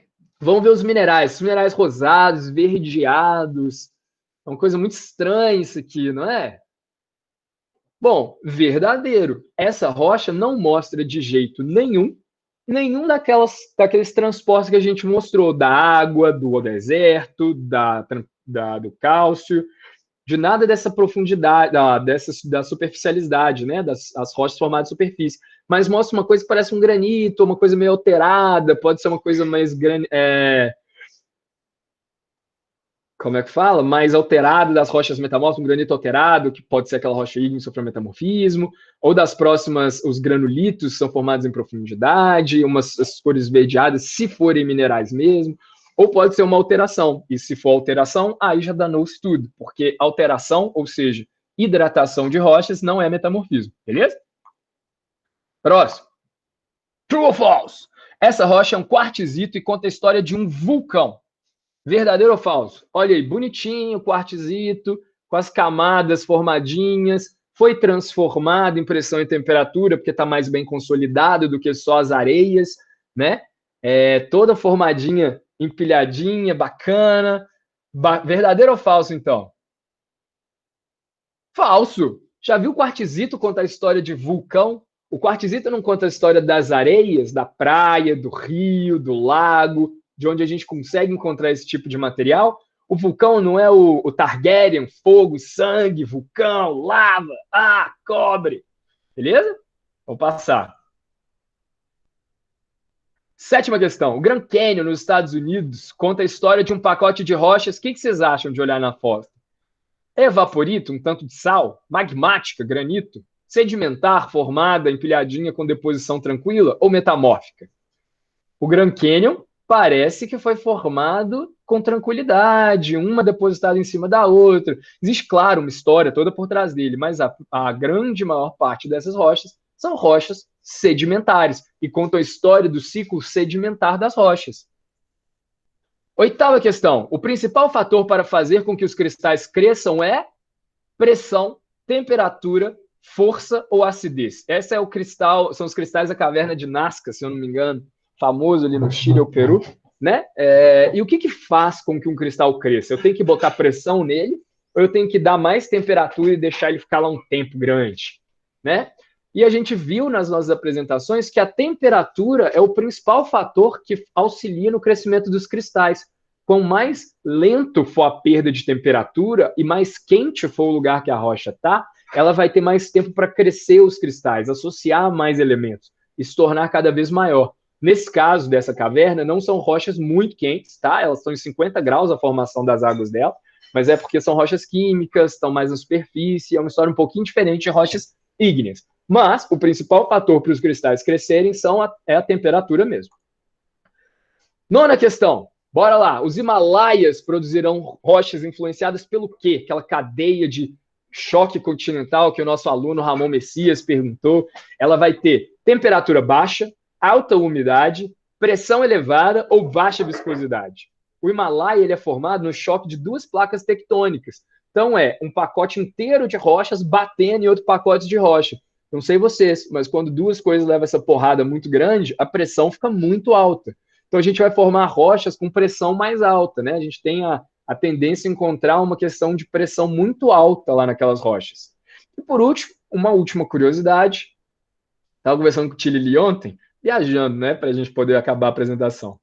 Vamos ver os minerais. Os minerais rosados, esverdeados. É uma coisa muito estranha isso aqui, não é? Bom, verdadeiro. Essa rocha não mostra de jeito nenhum daqueles transportes que a gente mostrou, da água, do deserto, do cálcio, de nada dessa profundidade, da superficialidade, né? As rochas formadas de superfície. Mas mostra uma coisa que parece um granito, uma coisa meio alterada, pode ser uma coisa mais... como é que fala? Mais alterada das rochas metamórficas, um granito alterado, que pode ser aquela rocha ígnea que sofreu metamorfismo, ou das próximas, os granulitos são formados em profundidade, as cores esverdeadas, se forem minerais mesmo, ou pode ser uma alteração, e se for alteração, aí já danou-se tudo, porque alteração, ou seja, hidratação de rochas, não é metamorfismo, beleza? Próximo. True ou false? Essa rocha é um quartzito e conta a história de um vulcão. Verdadeiro ou falso? Olha aí, bonitinho, quartzito, com as camadas formadinhas, foi transformado em pressão e temperatura, porque está mais bem consolidado do que só as areias, né? Toda formadinha, empilhadinha, bacana. Verdadeiro ou falso, então? Falso! Já viu o quartzito contar a história de vulcão? O quartzito não conta a história das areias, da praia, do rio, do lago, de onde a gente consegue encontrar esse tipo de material. O vulcão não é o Targaryen, fogo, sangue, vulcão, lava, cobre. Beleza? Vou passar. Sétima questão. O Grand Canyon, nos Estados Unidos, conta a história de um pacote de rochas. O que vocês acham de olhar na foto? Evaporito, um tanto de sal, magmática, granito, sedimentar, formada, empilhadinha com deposição tranquila ou metamórfica? O Grand Canyon parece que foi formado com tranquilidade, uma depositada em cima da outra. Existe, claro, uma história toda por trás dele, mas a grande maior parte dessas rochas são rochas sedimentares e contam a história do ciclo sedimentar das rochas. Oitava questão. O principal fator para fazer com que os cristais cresçam é pressão, temperatura, força ou acidez. Essa é o cristal, são os cristais da caverna de Nazca, se eu não me engano, famoso ali no Chile ou Peru, né? E o que faz com que um cristal cresça? Eu tenho que botar pressão nele ou eu tenho que dar mais temperatura e deixar ele ficar lá um tempo grande, né? E a gente viu nas nossas apresentações que a temperatura é o principal fator que auxilia no crescimento dos cristais. Quanto mais lento for a perda de temperatura e mais quente for o lugar que a rocha está, ela vai ter mais tempo para crescer os cristais, associar mais elementos e se tornar cada vez maior. Nesse caso dessa caverna, não são rochas muito quentes, tá? Elas estão em 50 graus a formação das águas dela, mas é porque são rochas químicas, estão mais na superfície, é uma história um pouquinho diferente de rochas ígneas. Mas o principal fator para os cristais crescerem é a temperatura mesmo. Nona questão. Bora lá. Os Himalaias produzirão rochas influenciadas pelo quê? Aquela cadeia de choque continental que o nosso aluno Ramon Messias perguntou. Ela vai ter temperatura baixa, alta umidade, pressão elevada ou baixa viscosidade. O Himalaia ele é formado no choque de duas placas tectônicas. Então, é um pacote inteiro de rochas batendo em outro pacote de rocha. Não sei vocês, mas quando duas coisas levam essa porrada muito grande, a pressão fica muito alta. Então, a gente vai formar rochas com pressão mais alta, né? A gente tem a tendência a encontrar uma questão de pressão muito alta lá naquelas rochas. E, por último, uma última curiosidade. Estava conversando com o Tilili ontem, viajando, né? Para a gente poder acabar a apresentação.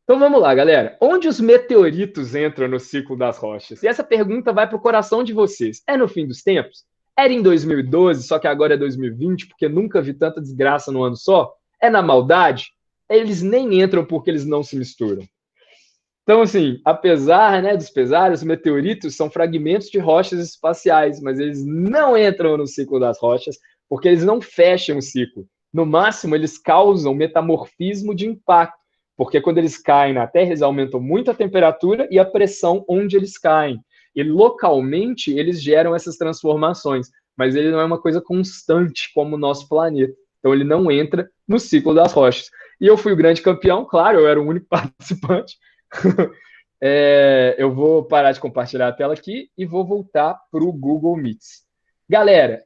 Então vamos lá, galera. Onde os meteoritos entram no ciclo das rochas? E essa pergunta vai para o coração de vocês. É no fim dos tempos? Era em 2012, só que agora é 2020, porque nunca vi tanta desgraça no ano só? É na maldade? Eles nem entram porque eles não se misturam. Então, assim, apesar, né, dos pesares, os meteoritos são fragmentos de rochas espaciais, mas eles não entram no ciclo das rochas porque eles não fecham o ciclo. No máximo, eles causam metamorfismo de impacto, porque quando eles caem na Terra, eles aumentam muito a temperatura e a pressão onde eles caem. E localmente, eles geram essas transformações, mas ele não é uma coisa constante como o nosso planeta. Então, ele não entra no ciclo das rochas. E eu fui o grande campeão, claro, eu era o único participante. Eu vou parar de compartilhar a tela aqui e vou voltar para o Google Meets. Galera,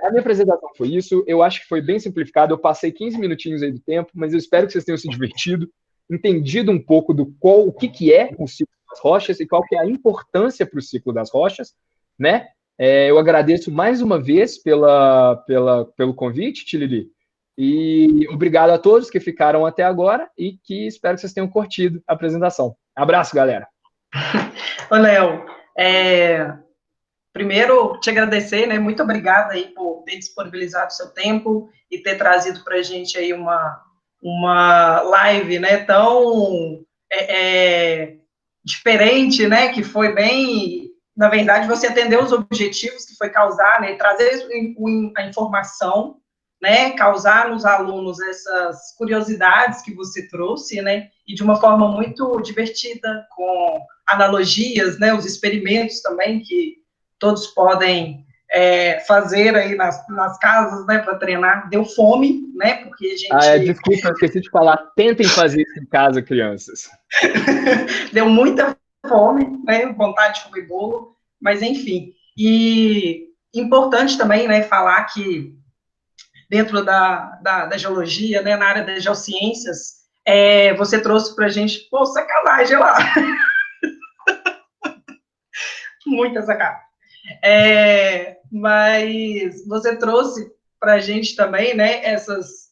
a minha apresentação foi isso. Eu acho que foi bem simplificado. Eu passei 15 minutinhos aí do tempo, mas eu espero que vocês tenham se divertido, entendido um pouco o que é o ciclo das rochas e qual que é a importância para o ciclo das rochas, né? Eu agradeço mais uma vez pelo convite, Tilili, e obrigado a todos que ficaram até agora e que espero que vocês tenham curtido a apresentação. Abraço, galera. Ô, Léo, primeiro, te agradecer, né? Muito obrigada aí por ter disponibilizado o seu tempo e ter trazido para a gente aí uma live, né? Tão diferente, né? Que foi bem... Na verdade, você atendeu os objetivos que foi causar, né? Trazer a informação, né? Causar nos alunos essas curiosidades que você trouxe, né? E de uma forma muito divertida, com analogias, né? Os experimentos também que todos podem fazer aí nas casas, né, para treinar. Deu fome, né, porque a gente... Desculpa, eu esqueci de falar. Tentem fazer isso em casa, crianças. Deu muita fome, né, vontade de comer bolo, mas enfim. E importante também, né, falar que dentro da geologia, né, na área das geociências, você trouxe para a gente, pô, sacanagem lá. Muita sacanagem. Mas você trouxe para a gente também, né, essas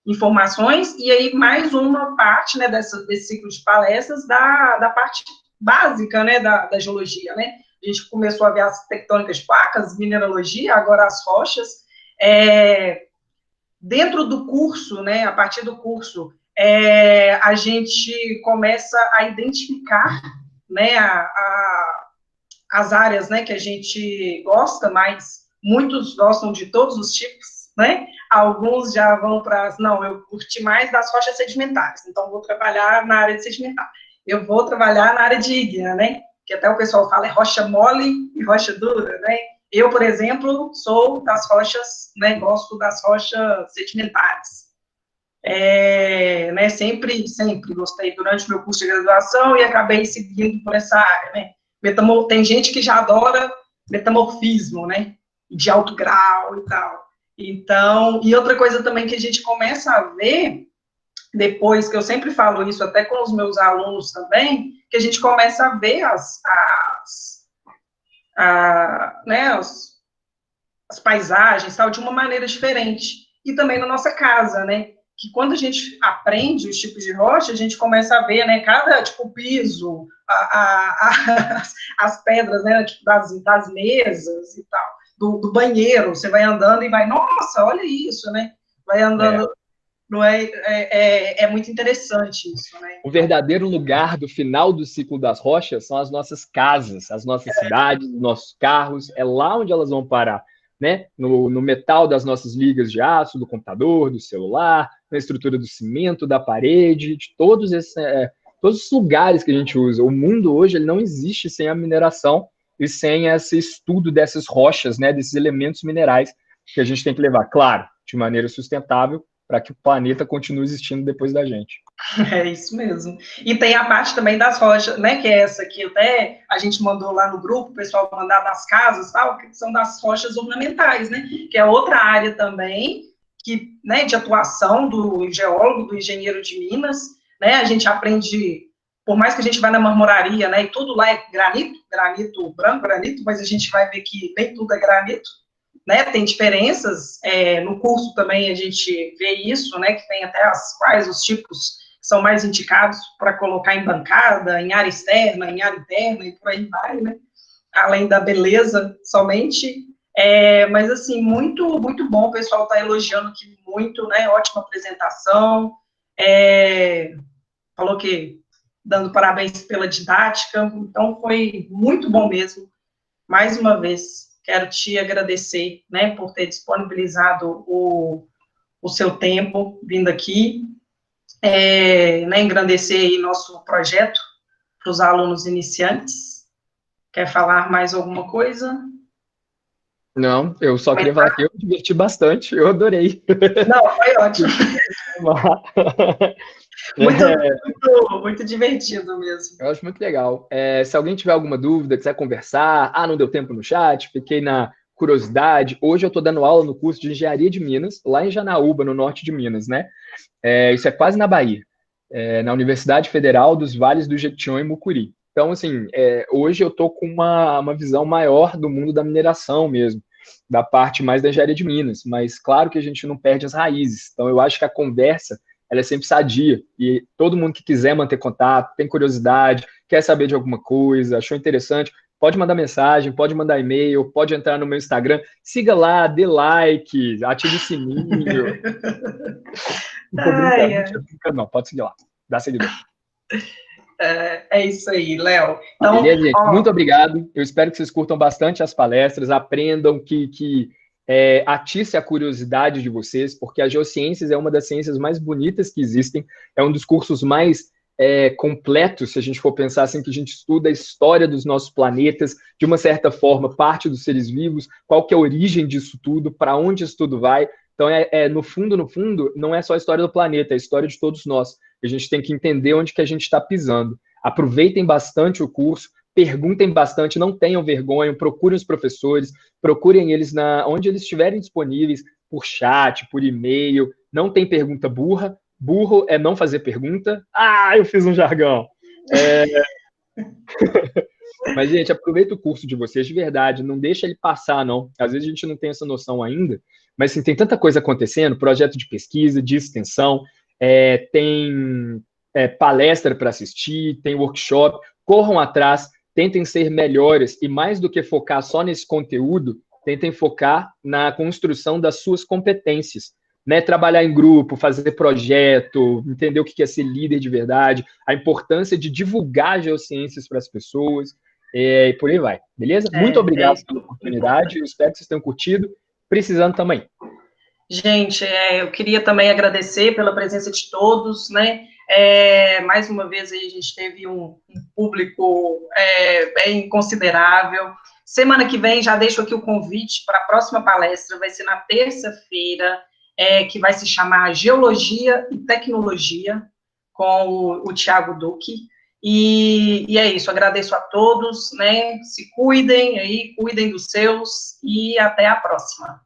informações, e aí mais uma parte, né, desse ciclo de palestras da parte básica, né, da geologia, né, a gente começou a ver as tectônicas de placas, mineralogia, agora as rochas, dentro do curso, né, a partir do curso, a gente começa a identificar, né, as áreas, né, que a gente gosta, mas muitos gostam de todos os tipos, né? Alguns já vão para, não, eu curti mais das rochas sedimentares, então vou trabalhar na área de sedimentar. Eu vou trabalhar na área de ígnea, né? Que até o pessoal fala rocha mole e rocha dura, né? Eu, por exemplo, sou das rochas, né? Gosto das rochas sedimentares. Né? Sempre gostei durante o meu curso de graduação e acabei seguindo por essa área, né? Tem gente que já adora metamorfismo, né, de alto grau e tal. Então, e outra coisa também que a gente começa a ver, depois, que eu sempre falo isso até com os meus alunos também, que a gente começa a ver as paisagens, tal, de uma maneira diferente. E também na nossa casa, né, que quando a gente aprende os tipos de rocha, a gente começa a ver, né, cada, tipo, piso, as pedras, né, tipo, das mesas e tal, do banheiro, você vai andando e vai, nossa, olha isso, né, vai andando, não é muito interessante isso, né. O verdadeiro lugar do final do ciclo das rochas são as nossas casas, as nossas cidades, os nossos carros, é lá onde elas vão parar, né, no metal das nossas ligas de aço, do computador, do celular, na estrutura do cimento, da parede, de todos os lugares que a gente usa. O mundo hoje ele não existe sem a mineração e sem esse estudo dessas rochas, né, desses elementos minerais que a gente tem que levar, claro, de maneira sustentável, para que o planeta continue existindo depois da gente. É isso mesmo. E tem a parte também das rochas, né, que é essa que até a gente mandou lá no grupo, o pessoal mandar das casas, tal, que são das rochas ornamentais, né, que é outra área também, que, né, de atuação do geólogo, do engenheiro de Minas, né, a gente aprende, por mais que a gente vá na marmoraria, né, e tudo lá é granito, granito branco, granito, mas a gente vai ver que nem tudo é granito, né, tem diferenças, no curso também a gente vê isso, né, que tem até quais os tipos que são mais indicados para colocar em bancada, em área externa, em área interna, e por aí vai, né, além da beleza somente, mas assim, muito, muito bom, o pessoal está elogiando aqui muito, né, ótima apresentação, falou que dando parabéns pela didática, então foi muito bom mesmo, mais uma vez, quero te agradecer, né, por ter disponibilizado o seu tempo vindo aqui, né, engrandecer aí nosso projeto para os alunos iniciantes. Quer falar mais alguma coisa? Não, eu só queria falar que eu me diverti bastante, eu adorei. Não, foi ótimo. Muito divertido mesmo. Eu acho muito legal. Se alguém tiver alguma dúvida, quiser conversar, não deu tempo no chat, fiquei na curiosidade. Hoje eu estou dando aula no curso de Engenharia de Minas, lá em Janaúba, no norte de Minas, né? Isso é quase na Bahia, na Universidade Federal dos Vales do Jequitinhonha e Mucuri. Então, assim, hoje eu estou com uma visão maior do mundo da mineração mesmo, da parte mais da engenharia de Minas, mas claro que a gente não perde as raízes. Então, eu acho que a conversa ela é sempre sadia, e todo mundo que quiser manter contato, tem curiosidade, quer saber de alguma coisa, achou interessante, pode mandar mensagem, pode mandar e-mail, pode entrar no meu Instagram, siga lá, dê like, ative o sininho. Não, pode seguir lá, dá seguidor. É isso aí, Léo. Então, beleza, gente? Muito obrigado. Eu espero que vocês curtam bastante as palestras, aprendam, que atice a curiosidade de vocês, porque a geociências é uma das ciências mais bonitas que existem, é um dos cursos mais completos, se a gente for pensar assim, que a gente estuda a história dos nossos planetas, de uma certa forma, parte dos seres vivos, qual que é a origem disso tudo, para onde isso tudo vai. Então, no fundo, não é só a história do planeta, é a história de todos nós. A gente tem que entender onde que a gente está pisando. Aproveitem bastante o curso, perguntem bastante, não tenham vergonha, procurem os professores, procurem eles onde eles estiverem disponíveis, por chat, por e-mail. Não tem pergunta burra. Burro é não fazer pergunta. Eu fiz um jargão. Mas, gente, aproveita o curso de vocês de verdade, não deixa ele passar, não. Às vezes a gente não tem essa noção ainda, mas assim, tem tanta coisa acontecendo, projeto de pesquisa, de extensão, tem palestra para assistir, tem workshop, corram atrás, tentem ser melhores, e mais do que focar só nesse conteúdo, tentem focar na construção das suas competências, né? Trabalhar em grupo, fazer projeto, entender o que é ser líder de verdade, a importância de divulgar geociências para as pessoas, e por aí vai, beleza? Muito obrigado pela oportunidade, eu espero que vocês tenham curtido, precisando também. Gente, eu queria também agradecer pela presença de todos, né? Mais uma vez aí a gente teve um público bem considerável. Semana que vem já deixo aqui o convite para a próxima palestra, vai ser na terça-feira, que vai se chamar Geologia e Tecnologia, com o Thiago Duque. E é isso, agradeço a todos, né? Se cuidem aí, cuidem dos seus e até a próxima.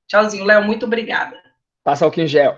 Tchauzinho, Léo, muito obrigada. Passa álcool em gel.